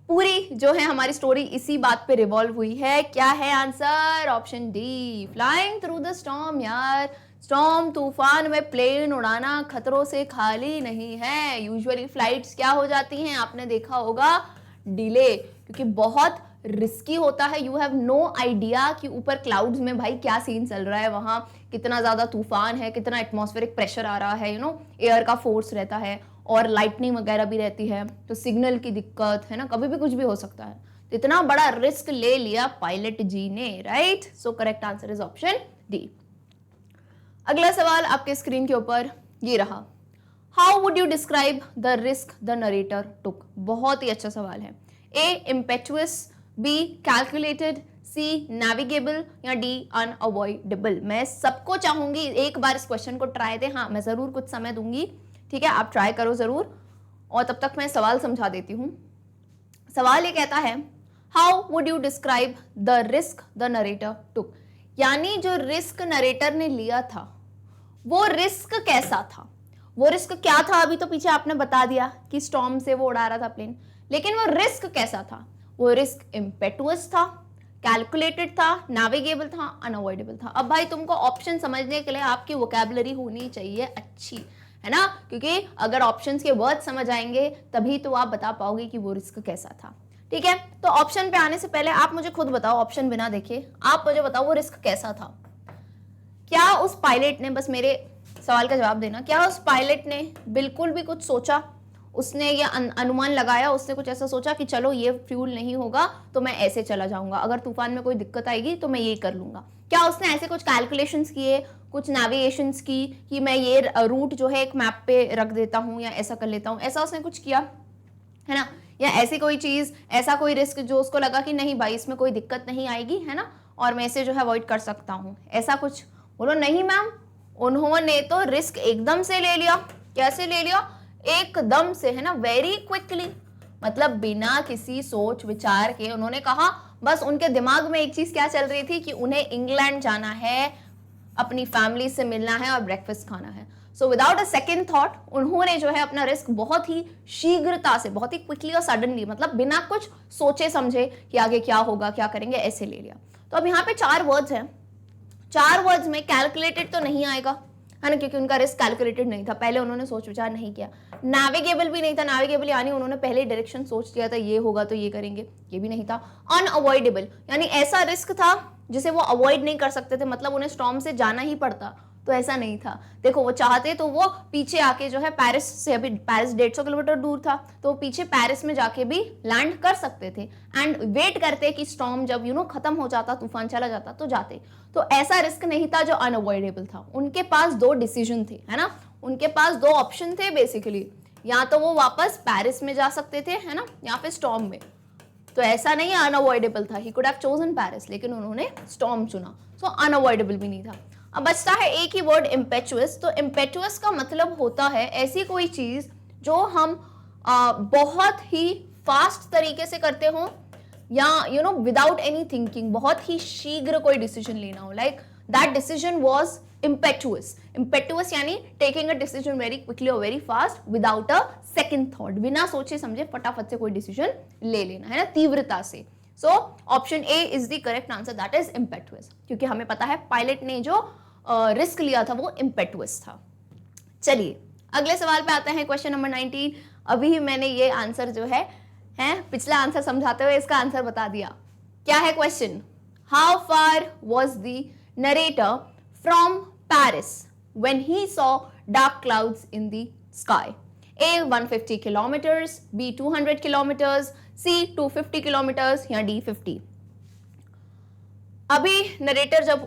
पूरी जो है हमारी स्टोरी इसी बात पे रिवॉल्व हुई है। क्या है answer? Option D, flying through the storm. यार स्टॉर्म तूफान में प्लेन उड़ाना खतरों से खाली नहीं है। यूजुअली फ्लाइट्स क्या हो जाती हैं, आपने देखा होगा, डिले, क्योंकि बहुत रिस्की होता है। यू हैव नो आइडिया कि ऊपर क्लाउड्स में भाई क्या सीन चल रहा है, वहां कितना ज्यादा तूफान है, कितना एटमॉस्फेरिक प्रेशर आ रहा है, एयर का फोर्स रहता है, और लाइटनिंग वगैरह भी रहती है, तो सिग्नल की दिक्कत है ना, कभी भी कुछ भी हो सकता है। तो इतना बड़ा रिस्क ले लिया पायलट जी ने, right? So correct answer is option D. अगला सवाल आपके स्क्रीन के ऊपर ये रहा, how would you describe the risk the narrator took? बहुत ही अच्छा सवाल है। A impetuous, B calculated, C navigable, या डी अनअवॉइडेबल। मैं सबको चाहूंगी एक बार इस क्वेश्चन को ट्राई दे। हाँ, मैं जरूर कुछ समय दूंगी, ठीक है, आप ट्राई करो जरूर, और तब तक मैं सवाल समझा देती हूं। सवाल ये कहता है, how would you describe the risk the narrator took? यानी जो रिस्क नरेटर ने लिया था वो रिस्क कैसा था, वो रिस्क क्या था? अभी तो पीछे आपने बता दिया कि स्टॉर्म से वो उड़ा रहा था प्लेन, लेकिन वो रिस्क कैसा था? वो रिस्क इम्पेटुअस था, कैलकुलेटेड था, नेविगेबल था, अनअवॉइडेबल था। अब भाई तुमको ऑप्शन समझने के लिए आपकी वोकैबुलरी होनी चाहिए अच्छी, है ना, क्योंकि अगर ऑप्शंस के वर्ड समझ आएंगे तभी तो आप बता पाओगे कि वो रिस्क कैसा था। ठीक है, तो ऑप्शन पे आने से पहले आप मुझे खुद बताओ, ऑप्शन बिना देखे आप मुझे बताओ वो रिस्क कैसा था। क्या उस पायलट ने, बस मेरे सवाल का जवाब देना, क्या उस पायलट ने बिल्कुल भी कुछ सोचा? उसने ये अनुमान लगाया, उसने कुछ ऐसा सोचा कि चलो ये फ्यूल नहीं होगा तो मैं ऐसे चला जाऊंगा, अगर तूफान में कोई दिक्कत आएगी तो मैं ये कर लूंगा? क्या उसने ऐसे कुछ कैलकुलेशंस किए, कुछ नेविगेशंस की कि मैं ये रूट जो है एक मैप पे रख देता हूँ या ऐसा कर लेता हूँ? ऐसा उसने कुछ किया है ना? या ऐसी कोई चीज, ऐसा कोई रिस्क जो उसको लगा कि नहीं भाई इसमें कोई दिक्कत नहीं आएगी, है ना, और मैं इसे जो है अवॉइड कर सकता हूँ, ऐसा कुछ? बोलो नहीं मैम, उन्होंने तो रिस्क एकदम से ले लिया। कैसे ले लिया? एकदम से, है ना, वेरी क्विकली, मतलब बिना किसी सोच विचार के उन्होंने कहा, बस उनके दिमाग में एक चीज क्या चल रही थी कि उन्हें इंग्लैंड जाना है, अपनी फैमिली से मिलना है और ब्रेकफास्ट खाना है। So without a second thought उन्होंने जो है अपना रिस्क बहुत ही शीघ्रता से, बहुत ही क्विकली और सडनली, मतलब बिना कुछ सोचे समझे कि आगे क्या होगा, क्या करेंगे, ऐसे ले लिया। तो अब यहाँ पे 4 वर्ड्स हैं, 4 वर्ड्स में कैलकुलेटेड तो नहीं आएगा, है ना, क्योंकि उनका रिस्क कैलकुलेटेड नहीं था, पहले उन्होंने सोच विचार नहीं किया। नेविगेबल भी नहीं था, नेविगेबल यानी उन्होंने पहले डायरेक्शन सोच लिया था, ये होगा तो ये करेंगे, ये भी नहीं था। अनअवॉइडेबल यानी ऐसा रिस्क था जिसे वो अवॉइड नहीं कर सकते थे, मतलब उन्हें स्टॉर्म से जाना ही पड़ता, तो ऐसा नहीं था। देखो वो चाहते तो वो पीछे आके जो है पेरिस से, अभी पेरिस 150 किलोमीटर दूर था, तो वो पीछे पेरिस में जाके भी लैंड कर सकते थे एंड वेट करते कि स्टॉर्म जब खत्म हो जाता, तूफान चला जाता तो जाते। तो ऐसा रिस्क नहीं था जो अनअवॉइडेबल था। उनके पास 2 डिसीजन थे, है ना, उनके पास 2 ऑप्शन थे बेसिकली, या तो वो वापस पेरिस में जा सकते थे, है ना, या फिर स्टॉर्म में। तो ऐसा नहीं है अनअवॉइडेबल था, he could have chosen Paris, लेकिन उन्होंने स्टॉर्म चुना, सो अनअवॉइडेबल भी नहीं था। अब बचता है एक ही वर्ड, इम्पेचुअस। तो इम्पेचुअस का मतलब होता है ऐसी कोई चीज जो हम बहुत ही फास्ट तरीके से करते हो, या विदाउट एनी थिंकिंग, बहुत ही शीघ्र कोई डिसीजन लेना हो, like that decision was impetuous. impetuous यानी taking a decision very quickly or very fast without a second thought, बिना सोचे समझे फटाफट से कोई डिसीजन ले लेना, है ना, तीव्रता से। So option A is the correct answer, that is impetuous, क्योंकि हमें पता है पायलट ने जो रिस्क लिया था वो impetuous था। चलिए अगले सवाल पे आते हैं, क्वेश्चन नंबर 19। अभी मैंने ये आंसर जो है पिछला आंसर समझाते हुए इसका आंसर बता दिया। क्या है question? How far was the narrator from Paris when he saw dark clouds in the sky? A 150 kilometers, B 200 kilometers, C 250 kilometers, या D 50? अभी नरेटर जब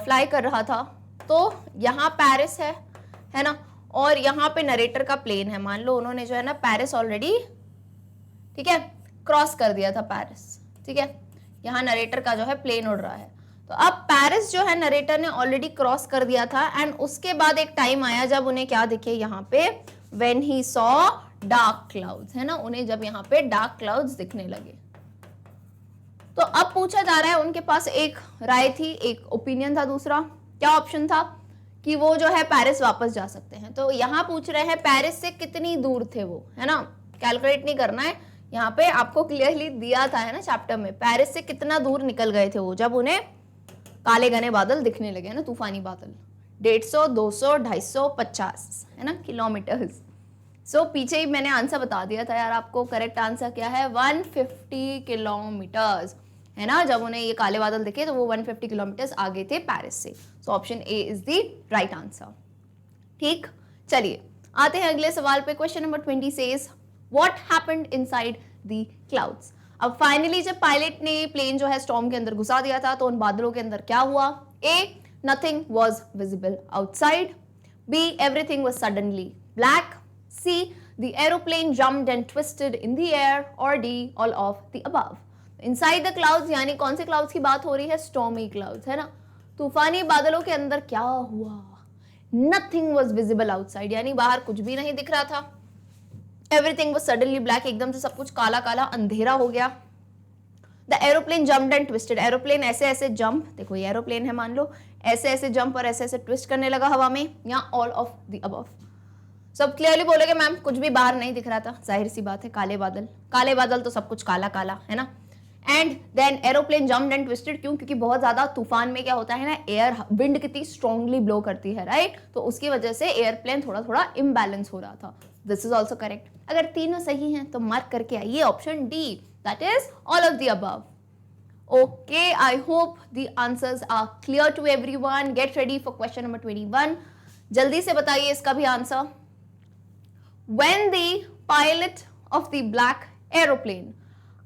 फ्लाई कर रहा था तो यहाँ पेरिस है ना, और यहाँ पे नरेटर का प्लेन है। मान लो उन्होंने जो है ना पेरिस ऑलरेडी, ठीक है, क्रॉस कर दिया था पेरिस, ठीक है, यहाँ नरेटर का जो है प्लेन उड़ रहा है। तो अब पेरिस जो है नरेटर ने ऑलरेडी क्रॉस कर दिया था, एंड उसके बाद एक टाइम आया जब उन्हें क्या दिखे यहाँ पे, when he saw dark clouds, है ना, उन्हें जब यहाँ पे डार्क क्लाउड्स दिखने लगे। तो अब पूछा जा रहा है, उनके पास एक राय थी, एक ओपिनियन था, दूसरा क्या ऑप्शन था कि वो जो है पेरिस वापस जा सकते हैं। तो यहाँ पूछ रहे हैं पेरिस से कितनी दूर थे वो, है ना, कैलकुलेट नहीं करना है, यहाँ पे आपको क्लियरली दिया था है ना चैप्टर में, पेरिस से कितना दूर निकल गए थे वो जब उन्हें काले घने बादल दिखने लगे ना, तूफानी बादल। 150, 200, 250, 50 है ना किलोमीटर्स। सो पीछे ही मैंने आंसर बता दिया था यार आपको, करेक्ट आंसर क्या है 150 किलोमीटर्स, है ना। जब उन्हें ये काले बादल दिखे तो वो 150 किलोमीटर्स आगे थे पेरिस से। So option A is the right answer. ठीक, चलिए आते हैं अगले सवाल पे। Question number 20 says what happened inside the clouds. अब फाइनली जब पायलट ने प्लेन जो है स्टॉर्म के अंदर घुसा दिया था तो उन बादलों के अंदर क्या हुआ? A, nothing was visible outside, B, everything was suddenly black, C, the aeroplane jumped and twisted in the air, और D, all of the above. Inside the clouds यानी कौन से क्लाउड्स की बात हो रही है? स्टॉर्मी क्लाउड्स, है ना। तूफानी बादलों के अंदर क्या हुआ? नथिंग वाज विजिबल आउटसाइड यानी बाहर कुछ भी नहीं दिख रहा था। एवरीथिंग वाज सडनली ब्लैक, एकदम से सब कुछ काला काला अंधेरा हो गया। The aeroplane jumped and twisted, aeroplane ऐसे ऐसे जंप, देखो ये एरोप्लेन है मान लो, ऐसे ऐसे जंप और ऐसे ऐसे ट्विस्ट करने लगा हवा में, या ऑल ऑफ द अबव। सब क्लियरली बोलेगे मैम कुछ भी बाहर नहीं दिख रहा था, जाहिर सी बात है काले बादल, काले बादल तो सब कुछ काला काला, है ना। And then aeroplane jumped and twisted, क्यों? क्योंकि बहुत ज्यादा तूफान में क्या होता है ना, एयर विंड कितनी स्ट्रांगली ब्लो करती है, राइट। तो उसकी वजह से एयरप्लेन थोड़ा थोड़ा इम्बैलेंस हो रहा था। This is also correct. अगर तीनों सही हैं तो मार्क करके आइए option D, that is all of the above. Okay, I hope the answers are clear to everyone. Get ready for question number 21. जल्दी से बताइए इसका भी answer. When the pilot of the black aeroplane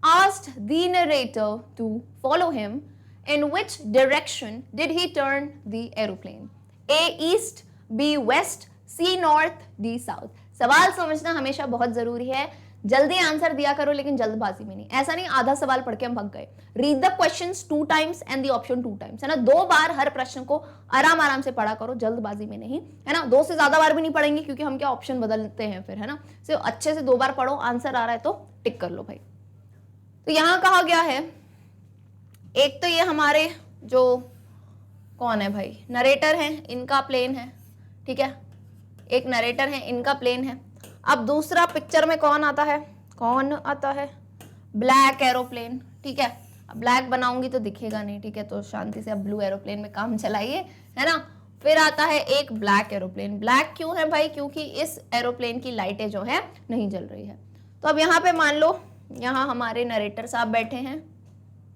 asked the narrator to follow him, in which direction did he turn the aeroplane? A, east, B, west, C, north, D, south. सवाल समझना हमेशा बहुत जरूरी है। जल्दी आंसर दिया करो लेकिन जल्दबाजी में नहीं। ऐसा नहीं आधा सवाल पढ़ के हम भग गए। Read the questions 2 times and the option 2 times, है ना। 2 बार हर प्रश्न को आराम आराम से पढ़ा करो, जल्दबाजी में नहीं, है ना। 2 से ज्यादा बार भी नहीं पढ़ेंगे क्योंकि हम क्या ऑप्शन बदलते हैं फिर, है ना। सिर्फ अच्छे से 2 बार पढ़ो, आंसर आ रहा है तो टिक कर लो भाई। तो यहां कहा गया है, एक तो ये हमारे जो कौन है भाई, नरेटर है, इनका प्लेन है, ठीक है, एक नरेटर है, इनका प्लेन है। अब दूसरा पिक्चर में कौन आता है? कौन आता है? ब्लैक एरोप्लेन, ठीक है। अब ब्लैक बनाऊंगी तो दिखेगा नहीं, ठीक है, तो शांति से अब ब्लू एरोप्लेन में काम चलाइए, है ना। फिर आता है एक ब्लैक एरोप्लेन। ब्लैक क्यों है भाई? क्योंकि इस एरोप्लेन की लाइटें जो है नहीं जल रही है। तो अब यहाँ पे मान लो यहाँ हमारे नरेटर साहब बैठे हैं,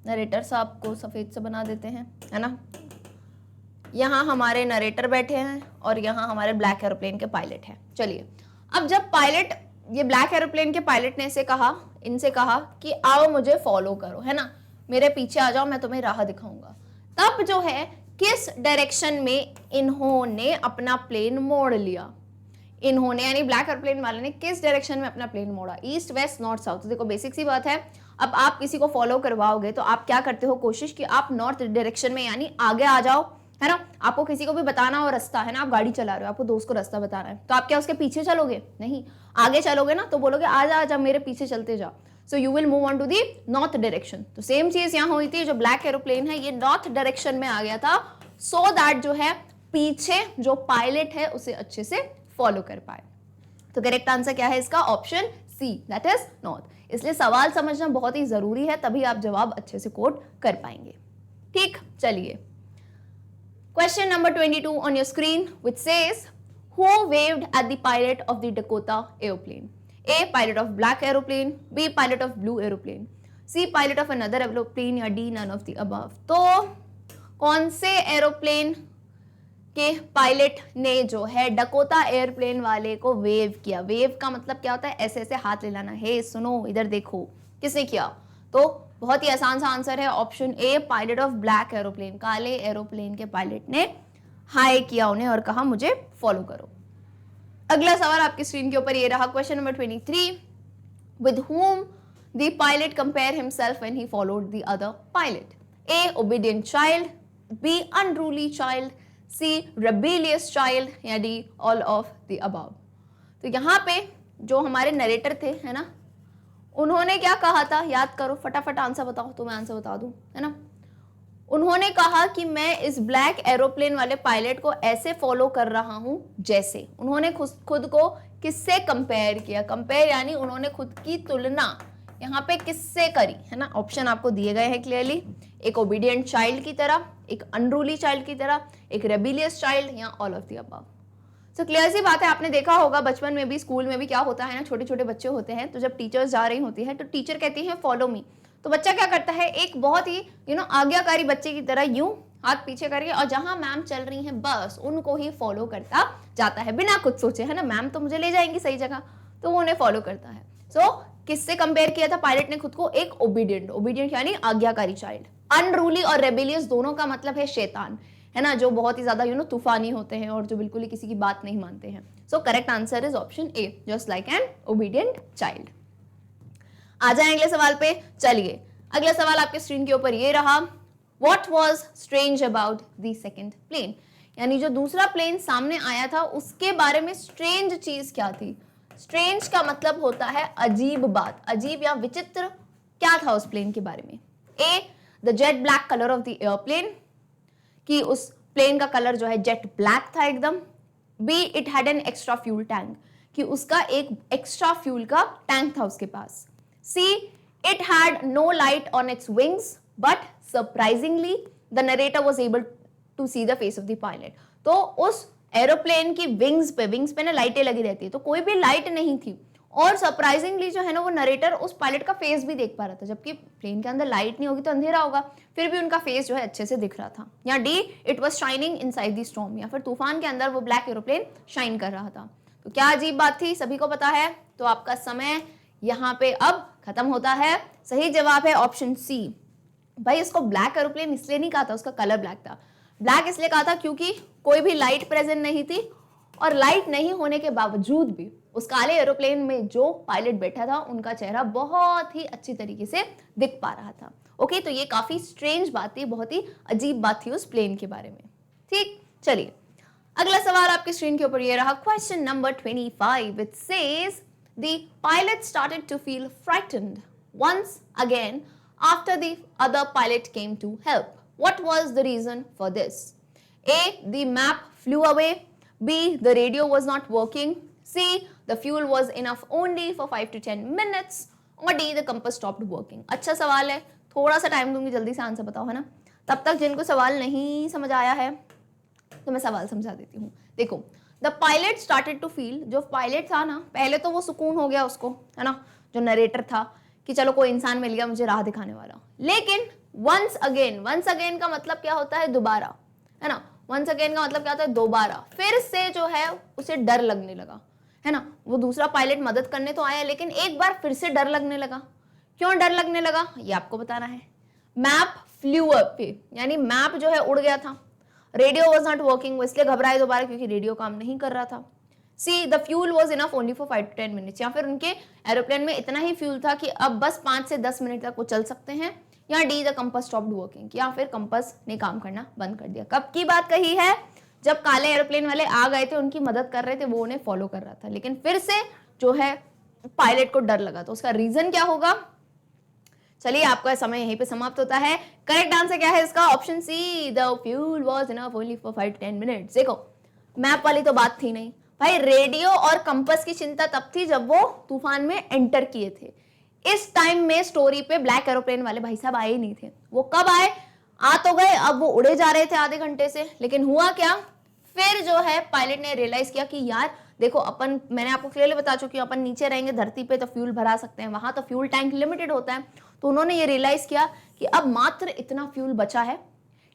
नरेटर साहब को सफेद से बना देते हैं, है ना। यहाँ हमारे नरेटर बैठे हैं और यहाँ हमारे ब्लैक एरोप्लेन के पायलट हैं। चलिए, अब जब पायलट, ये ब्लैक एरोप्लेन के पायलट ने इनसे कहा कि आओ मुझे फॉलो करो, है ना, मेरे पीछे आ जाओ, मैं तुम्हें राह दिखाऊंगा। तब जो है किस डायरेक्शन में इन्होंने अपना प्लेन मोड़ लिया? इन्होंने यानी ब्लैक एरोप्लेन वाले ने किस डायरेक्शन में अपना प्लेन मोड़ा? East, west, north, south. देखो बेसिक सी बात है, अब आप किसी को फॉलो करवाओगे तो आप क्या करते हो? कोशिश कि आप नॉर्थ डायरेक्शन में यानी आगे आ जाओ, है ना। आपको किसी को भी बताना हो रास्ता, है ना, आप गाड़ी चला रहे हो, आपको दोस्त को रास्ता बताना है, तो आप क्या उसके पीछे चलोगे? नहीं, आगे चलोगे ना, तो बोलोगे आजा आजा मेरे पीछे चलते जा। So you will move on to the north direction. तो सेम चीज यहाँ हुई थी, जो ब्लैक एरोप्लेन है ये नॉर्थ डायरेक्शन में आ गया था, सो दैट जो है पीछे जो पायलट है उसे अच्छे से फॉलो कर पाए। तो करेक्ट आंसर क्या है इसका? Option C, that is north. इसलिए सवाल समझना बहुत ही जरूरी है, तभी आप जवाब अच्छे से कोड कर पाएंगे। ठीक, चलिए question number 22 on your screen, which says who waved at the pilot of the Dakota airplane? A, pilot of black aeroplane, B, pilot of blue aeroplane, C, pilot of another aeroplane, या D, none of the above। तो कौन से aeroplane के pilot ने जो है Dakota airplane वाले को वेव किया? वेव का मतलब क्या होता है? ऐसे ऐसे हाथ हिलाना, हे सुनो इधर देखो, किसने किया? तो बहुत ही आसान सा आंसर है option A, pilot of black aeroplane, काले एरोप्लेन के पायलट ने हाई किया उन्हें और कहा मुझे फॉलो करो। अगला सवाल आपकी स्क्रीन के ऊपर ये रहा, question number 23, with whom the pilot compare himself when he followed the other pilot? A, obedient child, B, unruly child, C, rebellious child, या D, all of the above। तो यहाँ पे जो हमारे नरेटर थे, है ना, उन्होंने क्या कहा था? याद करो, फटाफट आंसर बताओ तो मैं आंसर बता दूं, है ना। उन्होंने कहा कि मैं इस ब्लैक एरोप्लेन वाले पायलट को ऐसे फॉलो कर रहा हूं जैसे, उन्होंने खुद को किससे कंपेयर किया, कंपेयर यानी उन्होंने खुद की तुलना यहाँ पे किससे करी, है ना। ऑप्शन आपको दिए गए हैं क्लियरली, एक ओबीडियंट चाइल्ड की तरह, एक अनरूली चाइल्ड की तरह, एक रेबिलियस चाइल्ड, या all of the above. So clear सी बात है, आपने देखा होगा बचपन में भी, स्कूल में भी क्या होता है ना, छोटे छोटे बच्चे होते हैं तो जब टीचर्स जा रही होती है तो टीचर कहती है फॉलो मी, तो बच्चा क्या करता है, एक बहुत ही आज्ञाकारी बच्चे की तरह यूं हाथ पीछे करके, और जहां मैम चल रही हैं बस उनको ही फॉलो करता जाता है बिना कुछ सोचे, है ना। मैम तो मुझे ले जाएंगी सही जगह, तो वो उन्हें फॉलो करता है। सो किससे कंपेयर किया था पायलट ने खुद को, एक ओबीडियंट यानी आज्ञाकारी चाइल्ड। अनरूली और रेबिलियस दोनों का मतलब है शैतान, है ना, जो बहुत ही ज्यादा तूफानी होते हैं और जो बिल्कुल ही किसी की बात नहीं मानते हैं। So correct answer is option A, just like an obedient child. आ जाए अगले सवाल पे। चलिए अगला सवाल आपके स्क्रीन के ऊपर ये रहा, what was strange about the second plane, यानी जो दूसरा प्लेन सामने आया था उसके बारे में स्ट्रेंज चीज क्या थी। स्ट्रेंज का मतलब होता है अजीब बात, अजीब या विचित्र। क्या था उस प्लेन के बारे में? A, the jet black colour of the aeroplane, कि उस प्लेन का कलर जो है जेट ब्लैक था एकदम। B, it had an extra fuel tank, कि उसका एक एक्स्ट्रा फ्यूल का टैंक था उसके पास। C, it had no light on its wings but surprisingly the narrator was able to see the face of the pilot. तो उस aeroplane की विंग्स पे ना लाइटें लगी रहती है, तो कोई भी लाइट नहीं थी, और सरप्राइजिंगली जो है ना वो नरेटर उस पायलट का फेस भी देख पा रहा था, जबकि प्लेन के अंदर लाइट नहीं होगी तो अंधेरा होगा, फिर भी उनका फेस जो है अच्छे से दिख रहा था। या D, it was shining inside the storm, या फिर तूफान के अंदर वो ब्लैक एरोप्लेन शाइन कर रहा था। तो क्या अजीब बात थी, सभी को पता है। तो आपका समय यहाँ पे अब खत्म होता है। सही जवाब है ऑप्शन सी। भाई उसको ब्लैक एरोप्लेन इसलिए नहीं कहा था, उसका कलर ब्लैक था। ब्लैक इसलिए कहा था क्योंकि कोई भी लाइट प्रेजेंट नहीं थी, और लाइट नहीं होने के बावजूद भी उस काले एरोप्लेन में जो पायलट बैठा था उनका चेहरा बहुत ही अच्छी तरीके से दिख पा रहा था। ओके, तो ये काफी स्ट्रेंज बात थी, बहुत ही अजीब बात थी उस प्लेन के बारे में। ठीक, चलिए अगला सवाल आपके स्क्रीन के ऊपर ये रहा, question number 25, it says the pilot started to feel frightened once again after the other pilot came to help. What was the reason for this? A, the map flew away. B, the radio was not working. C, the fuel was enough only for 5 to 10 minutes. और D, the compass stopped working. अच्छा सवाल है, थोड़ा सा time दूंगी, जल्दी से answer बताओ, है ना। तब तक जिनको सवाल नहीं समझ आया है तो मैं सवाल समझा देती हूँ। देखो, the pilot started to feel, जो पायलट था ना, पहले तो वो सुकून हो गया उसको, है ना, जो नरेटर था, कि चलो कोई इंसान मिल गया मुझे राह दिखाने वाला। लेकिन वंस अगेन का मतलब क्या होता है, दोबारा, है ना। वंस अगेन का मतलब क्या होता है, दोबारा, फिर से जो है उसे डर लगने लगा, है ना। वो दूसरा पायलट मदद करने तो आया, लेकिन एक बार फिर से डर लगने लगा। क्यों डर लगने लगा ये आपको बताना है। मैप फ्लू अवे, यानी मैप जो है उड़ गया था। रेडियो वॉज नॉट वर्किंग, वो इसलिए घबराए दोबारा क्योंकि रेडियो काम नहीं कर रहा था। C, the fuel was enough only for 5 to 10 minutes, या फिर उनके एरोप्लेन में इतना ही फ्यूल था कि अब बस 5 से 10 मिनट तक वो चल सकते हैं। या D, the compass stopped working, या फिर कंपास ने काम करना बंद कर दिया। कब की बात कही है, जब काले एरोप्लेन वाले आ गए थे, उनकी मदद कर रहे थे, वो उन्हें फॉलो कर रहा था, लेकिन फिर से जो है पायलट को डर लगा। तो उसका रीजन क्या होगा? चलिए आपका समय यहीं पे समाप्त होता है। करेक्ट आंसर क्या है इसका? Option C, the fuel was enough only for 5 to 10 minutes. देखो मैप वाली तो बात थी नहीं भाई, रेडियो और कंपास की चिंता तब थी जब वो तूफान में एंटर किए थे। इस टाइम में स्टोरी पे ब्लैक एरोप्लेन वाले भाई साहब आए ही नहीं थे। वो कब आए? आ तो गए, अब वो उड़े जा रहे थे आधे घंटे से, लेकिन हुआ क्या? फिर जो है पायलट ने रियलाइज किया कि यार देखो, अपन, मैंने आपको क्लियरली बता चुकी हूँ, अपन नीचे रहेंगे धरती पे तो फ्यूल भरा सकते हैं, वहां तो फ्यूल टैंक लिमिटेड होता है। तो उन्होंने ये रियलाइज किया कि अब मात्र इतना फ्यूल बचा है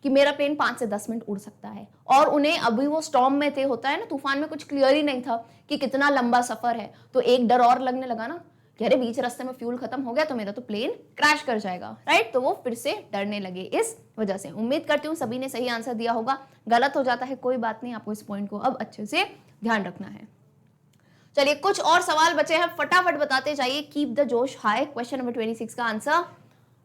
कि मेरा प्लेन 5 से 10 मिनट उड़ सकता है। और उन्हें अभी वो स्टॉर्म में थे, होता है ना तूफान में, कुछ क्लियर ही नहीं था कि कितना लंबा सफर है। तो एक डर और लगने लगा ना कि अरे बीच रास्ते में फ्यूल खत्म हो गया तो मेरा तो प्लेन क्रैश कर जाएगा, राइट। तो वो फिर से डरने लगे इस वजह से। उम्मीद करती हूँ सभी ने सही आंसर दिया होगा। गलत हो जाता है कोई बात नहीं, आपको इस पॉइंट को अब अच्छे से ध्यान रखना है। चलिए कुछ और सवाल बचे हैं, फटाफट बताते जाइए। कीप द जोश हाई। क्वेश्चन नंबर 26 का answer,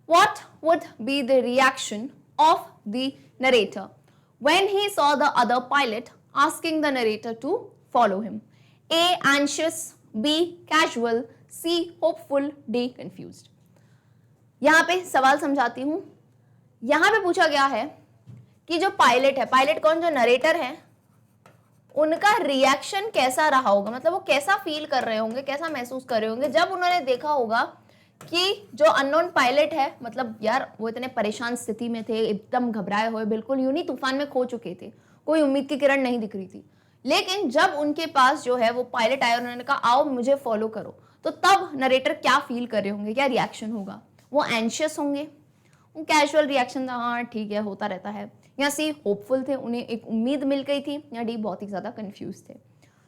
what would be the reaction of the narrator when he saw the other pilot asking the narrator to follow him? A, anxious, B, casual, C, hopeful, D, confused. यहां पे सवाल समझाती हूं। यहां पे पूछा गया है कि जो पायलट है, पायलट कौन, जो नरेटर है, उनका रिएक्शन कैसा रहा होगा, मतलब वो कैसा फील कर रहे होंगे, कैसा महसूस कर रहे होंगे जब उन्होंने देखा होगा कि जो अननोन पायलट है, मतलब यार वो इतने परेशान स्थिति में थे, एकदम घबराए हुए, बिल्कुल यूं नहीं तूफान में खो चुके थे, कोई उम्मीद की किरण नहीं दिख रही थी, लेकिन जब उनके पास जो है वो पायलट आया, उन्होंने कहा आओ मुझे फॉलो करो, तो तब नरेटर क्या फील कर रहे होंगे, क्या रिएक्शन होगा, वो एंशियस होंगे, वो कैजुअल रिएक्शन था हाँ ठीक है होता रहता है, या सी होपफुल थे, उन्हें एक उम्मीद मिल गई थी, या डी बहुत ही ज्यादा कंफ्यूज थे।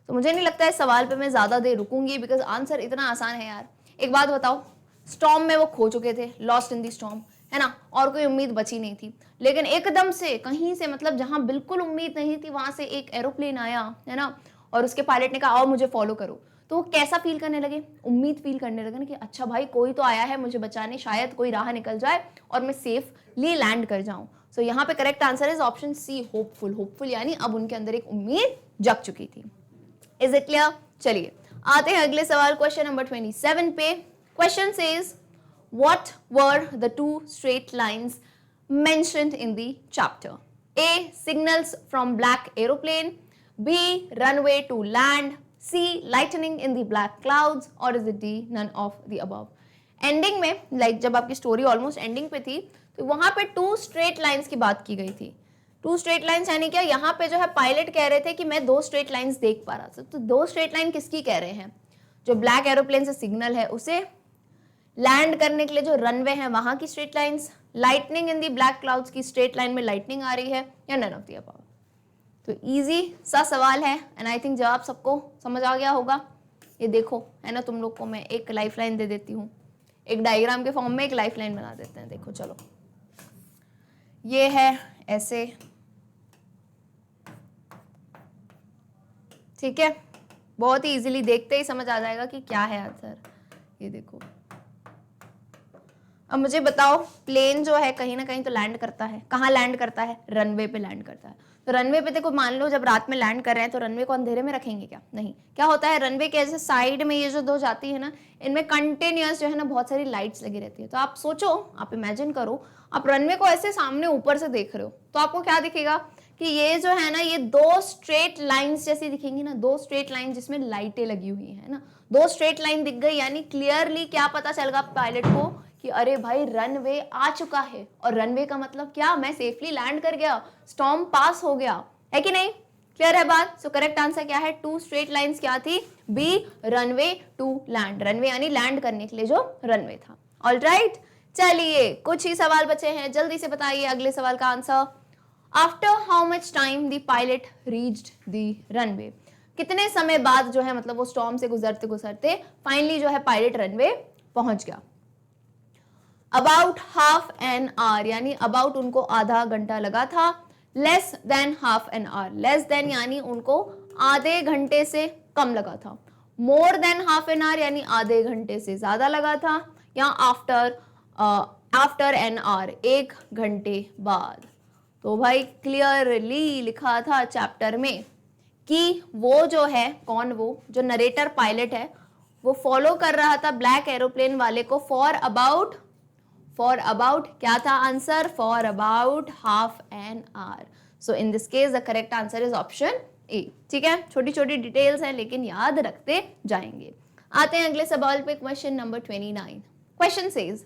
तो मुझे नहीं लगता है सवाल पे मैं ज्यादा देर रुकूंगी, बिकॉज आंसर इतना आसान है यार। एक बात बताओ, स्टॉर्म में वो खो चुके थे, लॉस्ट इन दी स्टॉर्म, है ना, और कोई उम्मीद बची नहीं थी, लेकिन एकदम से कहीं से, मतलब जहां बिल्कुल उम्मीद नहीं थी, वहां से एक एरोप्लेन आया, है ना, और उसके पायलट ने कहा आओ मुझे फॉलो करो, तो वो कैसा फील करने लगे, उम्मीद फील करने लगे ना कि अच्छा भाई कोई तो आया है मुझे बचाने, शायद कोई राह निकल जाए और मैं सेफली लैंड कर जाऊं। सो यहाँ पे correct answer is option C, hopeful. Hopeful यानी अब उनके अंदर एक उम्मीद जग चुकी थी। Is it clear? चलिए आते हैं अगले सवाल, क्वेश्चन नंबर 27 पे। Question says what were the two straight lines mentioned in the chapter? A, signals from black aeroplane, B, runway to land, C, lightning in the black clouds, or is it D, none of the above? Ending में, like जब आपकी story almost ending पे थी, तो वहां पे to straight lines की बात की गई थी। टू स्ट्रेट लाइंस यानी क्या, यहाँ पे जो है पायलट कह रहे थे कि मैं दो स्ट्रेट लाइंस देख पा रहा था, तो दो स्ट्रेट लाइन किसकी कह रहे हैं, जो ब्लैक एरोप्लेन से सिग्नल है उसे, लैंड करने के लिए जो रनवे है वहां की स्ट्रेट लाइंस, लाइटनिंग इन दी ब्लैक क्लाउड्स की स्ट्रेट लाइन में लाइटनिंग आ रही है, या नन ऑफ द अबव। तो इजी सा सवाल है एंड आई थिंक जवाब सबको समझ आ गया होगा। ये देखो है ना, तुम लोग को मैं एक लाइफलाइन दे देती हूँ, एक डायग्राम के फॉर्म में एक लाइफलाइन बना देते हैं। देखो चलो, ये है ऐसे, ठीक है, बहुत ही इजीली देखते ही समझ आ जाएगा कि क्या है आंसर। ये देखो, अब मुझे बताओ, प्लेन जो है कहीं ना कहीं तो लैंड करता है, कहाँ लैंड करता है, रनवे पे लैंड करता है। तो रनवे पे देखो, मान लो जब रात में लैंड कर रहे हैं तो रनवे को अंधेरे में रखेंगे क्या, नहीं। क्या होता है, रनवे के ऐसे साइड में ये जो दो जाती है ना, इनमें कंटिन्यूअस जो है ना बहुत सारी लाइट्स लगी रहती है। तो आप सोचो, आप इमेजिन करो, आप रनवे को ऐसे सामने ऊपर से देख रहे हो, तो आपको क्या दिखेगा कि ये जो है ना, ये दो स्ट्रेट लाइंस जैसी दिखेंगी ना, दो स्ट्रेट लाइन जिसमें लाइटें लगी हुई है ना, दो स्ट्रेट लाइन दिख गई, यानी क्लियरली क्या पता चलेगा पायलट को कि अरे भाई रनवे आ चुका है, और रनवे का मतलब क्या, मैं सेफली लैंड कर गया, स्टॉर्म पास हो गया, है कि नहीं? क्लियर है बात? सो करेक्ट आंसर क्या है, टू स्ट्रेट लाइंस क्या थी, B, runway to land. Runway यानी लैंड करने के लिए जो रनवे था। ऑलराइट, चलिए कुछ ही सवाल बचे हैं, जल्दी से बताइए अगले सवाल का answer. After how much time the pilot reached the runway, कितने समय बाद जो है, मतलब वो स्टॉर्म से गुजरते गुजरते फाइनली जो है पायलट रनवे पहुंच गया। अबाउट हाफ एन आवर, यानी अबाउट उनको आधा घंटा लगा था। Less than half an hour, less than यानी उनको आधे घंटे से कम लगा था। More than half an hour यानी आधे घंटे से ज्यादा लगा था। या आफ्टर एन आवर, एक घंटे बाद। तो भाई क्लियरली लिखा था चैप्टर में कि वो जो है, कौन, वो जो नरेटर पायलट है, वो फॉलो कर रहा था ब्लैक एरोप्लेन वाले को फॉर अबाउट क्या था answer, for about half an hour. So in this case the correct answer is option ए। ठीक है, छोटी छोटी डिटेल्स हैं लेकिन याद रखते जाएंगे। आते हैं अगले सवाल पे, question number 29। Question says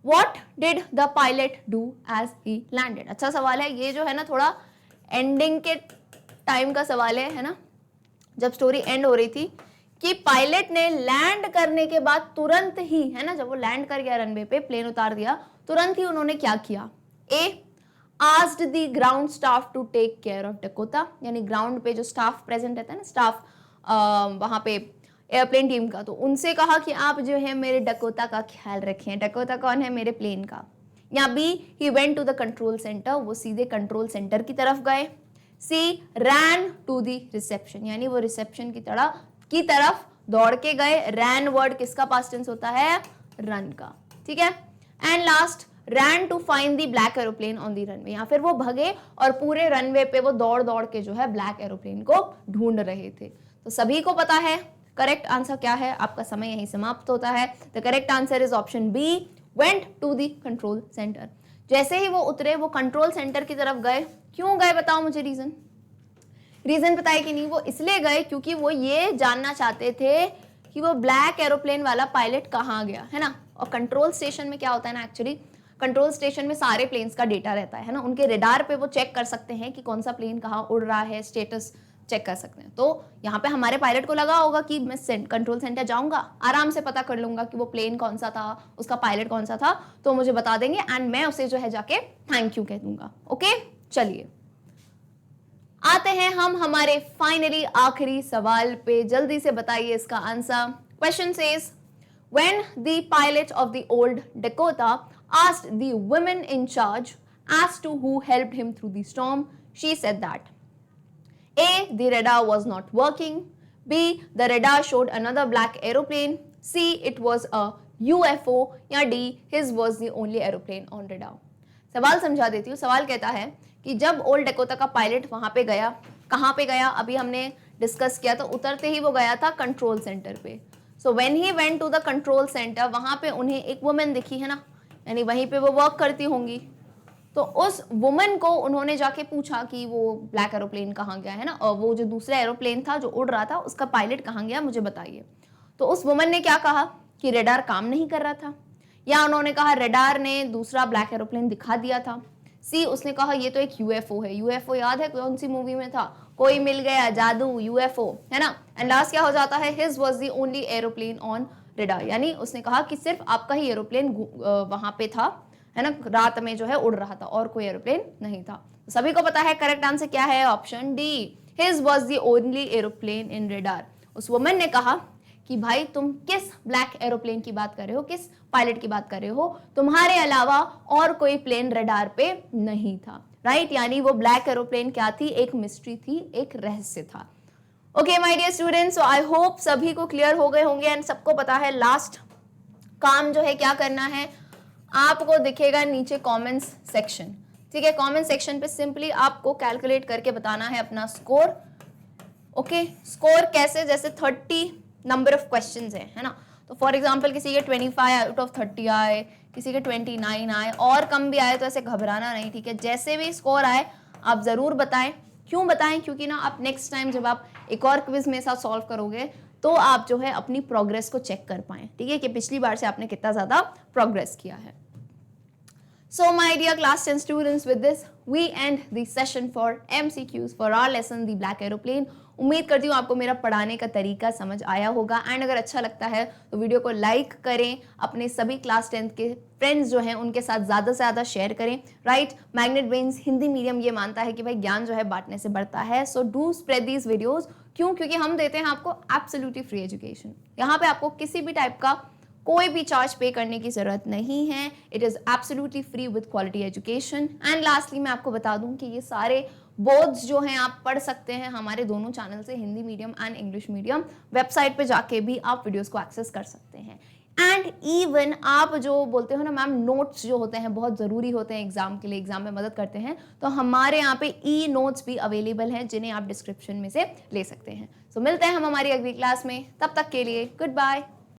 what did the pilot do as he landed. अच्छा सवाल है ये, जो है ना थोड़ा एंडिंग के टाइम का सवाल है ना, जब स्टोरी एंड हो रही थी, कि पायलट ने लैंड करने के बाद तुरंत ही, है ना, जब वो लैंड कर गया रनवे पे, प्लेन उतार दिया, तुरंत ही उन्होंने क्या किया। A, asked the ground staff to take care of Dakota, यानी ग्राउंड पे जो स्टाफ प्रेजेंट रहता है ना, स्टाफ वहां पे एयरप्लेन टीम का, तो उनसे कहा कि आप जो है मेरे डकोटा का ख्याल रखें। डकोटा कौन है, मेरे प्लेन का। या B, he went to the control centre, वो सीधे कंट्रोल सेंटर की तरफ गए। C, ran to the reception, यानी वो रिसेप्शन की तरफ दौड़ के गए। रैन वर्ड किसका पास्ट टेंस होता है, रन का। ठीक है, and last, ran to find the black aeroplane on the runway, या फिर वो भगे और पूरे रनवे पे वो दौड़ दौड़ के जो है ब्लैक एरोप्लेन को ढूंढ रहे थे। तो सभी को पता है करेक्ट आंसर क्या है, आपका समय यहीं समाप्त होता है। The correct answer is option B, went to the control centre. जैसे ही वो उतरे वो कंट्रोल सेंटर की तरफ गए। क्यों गए बताओ मुझे रीजन पता है कि नहीं? वो इसलिए गए क्योंकि वो ये जानना चाहते थे कि वो ब्लैक एरोप्लेन वाला पायलट कहाँ गया, है ना। और कंट्रोल स्टेशन में क्या होता है ना, एक्चुअली कंट्रोल स्टेशन में सारे प्लेन्स का डेटा रहता है ना। उनके रेडार पे वो चेक कर सकते हैं कि कौन सा प्लेन कहाँ उड़ रहा है, स्टेटस चेक कर सकते हैं। तो यहाँ पे हमारे पायलट को लगा होगा कि मैं कंट्रोल सेंटर जाऊंगा, आराम से पता कर लूंगा कि वो प्लेन कौन सा था, उसका पायलट कौन सा था, तो मुझे बता देंगे एंड मैं उसे जो है जाके थैंक यू कह दूंगा। ओके, चलिए आते हैं हम हमारे फाइनली आखिरी सवाल पे। जल्दी से बताइए इसका answer. Question says, when the pilot of the old Dakota asked the woman in charge as to who helped him through the storm, she said that A, the radar was not working, B, the radar showed another black aeroplane, C, it was a UFO, या D, his was the only aeroplane on radar। सवाल समझा देती हूँ। सवाल कहता है कि जब ओल्ड डेकोटा का पायलट वहां पे गया, कहाँ पे गया अभी हमने डिस्कस किया, तो उतरते ही वो गया था कंट्रोल सेंटर पे। So when he went to the control centre, वहां पे उन्हें एक वुमन दिखी, है ना, यानी वहीं पे वो वर्क करती होंगी। तो उस वुमन को उन्होंने जाके पूछा कि वो ब्लैक एरोप्लेन कहाँ गया, है ना, और वो जो दूसरा एरोप्लेन था जो उड़ रहा था उसका पायलट कहाँ गया, मुझे बताइए। तो उस वुमन ने क्या कहा कि रेडार काम नहीं कर रहा था, या उन्होंने कहा रेडार ने दूसरा ब्लैक एरोप्लेन दिखा दिया था। सी, उसने कहा ये तो एक यूएफओ है। यूएफओ याद है कौन सी मूवी में था, कोई मिल गया जादू, यूएफओ, है ना। एंड लास्ट क्या हो जाता है, his was the only aeroplane on radar, यानी उसने कहा कि सिर्फ आपका ही एरोप्लेन वहां पे था, है ना, रात में जो है उड़ रहा था और कोई एरोप्लेन नहीं था। तो सभी को पता है करेक्ट आंसर क्या है, option D, his was the only aeroplane in radar. उस वुमन ने कहा कि भाई तुम किस ब्लैक एरोप्लेन की बात कर रहे हो, किस पायलट की बात कर रहे हो, तुम्हारे अलावा और कोई प्लेन रडार पे नहीं था, राइट। यानी वो ब्लैक एरोप्लेन क्या थी, एक मिस्ट्री थी, एक रहस्य था। Okay my dear students, so I hope सभी को क्लियर हो गए होंगे एंड सबको पता है लास्ट काम जो है क्या करना है। आपको दिखेगा नीचे कमेंट्स सेक्शन, ठीक है। कमेंट सेक्शन पे सिंपली आपको कैलकुलेट करके बताना है अपना स्कोर। ओके, स्कोर कैसे, जैसे 30 नंबर ऑफ क्वेश्चंस है ना। तो फॉर एग्जांपल किसी के 25 आउट ऑफ 30 आए, किसी के 29 आए, और कम भी आए तो ऐसे घबराना नहीं, ठीक है। जैसे भी स्कोर आए आप जरूर बताएं। क्यों बताएं, क्योंकि ना आप नेक्स्ट टाइम जब आप एक और क्विज मेरे साथ सॉल्व करोगे तो आप जो है अपनी प्रोग्रेस को चेक कर पाएं, ठीक है, कि पिछली बार से आपने कितना ज्यादा प्रोग्रेस किया है। So my dear class 10 students, with this we end the session for MCQs for our lesson The Black Aeroplane। उम्मीद करती हूँ आपको मेरा पढ़ाने का तरीका समझ आया होगा एंड अगर अच्छा लगता है तो वीडियो को लाइक करें, अपने सभी क्लास 10 के फ्रेंड्स जो हैं उनके साथ ज़्यादा से ज़्यादा शेयर करें, right. Magnet brains Hindi medium ये मानता है कि भाई ज्ञान जो है बांटने से बढ़ता है। So do spread these videos. क्यों? क्योंकि हम देते हैं आपको एब्सोल्युटली फ्री एजुकेशन। यहाँ पे आपको किसी भी टाइप का कोई भी चार्ज पे करने की जरूरत नहीं है। It is absolutely free with quality education. And lastly मैं आपको बता दूं कि ये सारे बोर्ड्स जो हैं आप पढ़ सकते हैं हमारे दोनों चैनल से, Hindi medium and English medium. Website पे जाके भी आप वीडियोस को एक्सेस कर सकते हैं। एंड इवन आप जो बोलते हो ना मैम नोट्स जो होते हैं बहुत ज़रूरी होते हैं एग्जाम के लिए, एग्जाम में मदद करते हैं, तो हमारे यहाँ पे ई नोट्स भी अवेलेबल हैं जिन्हें आप डिस्क्रिप्शन में से ले सकते हैं। सो मिलते हैं हम हमारी अगली क्लास में, तब तक के लिए गुड बाय।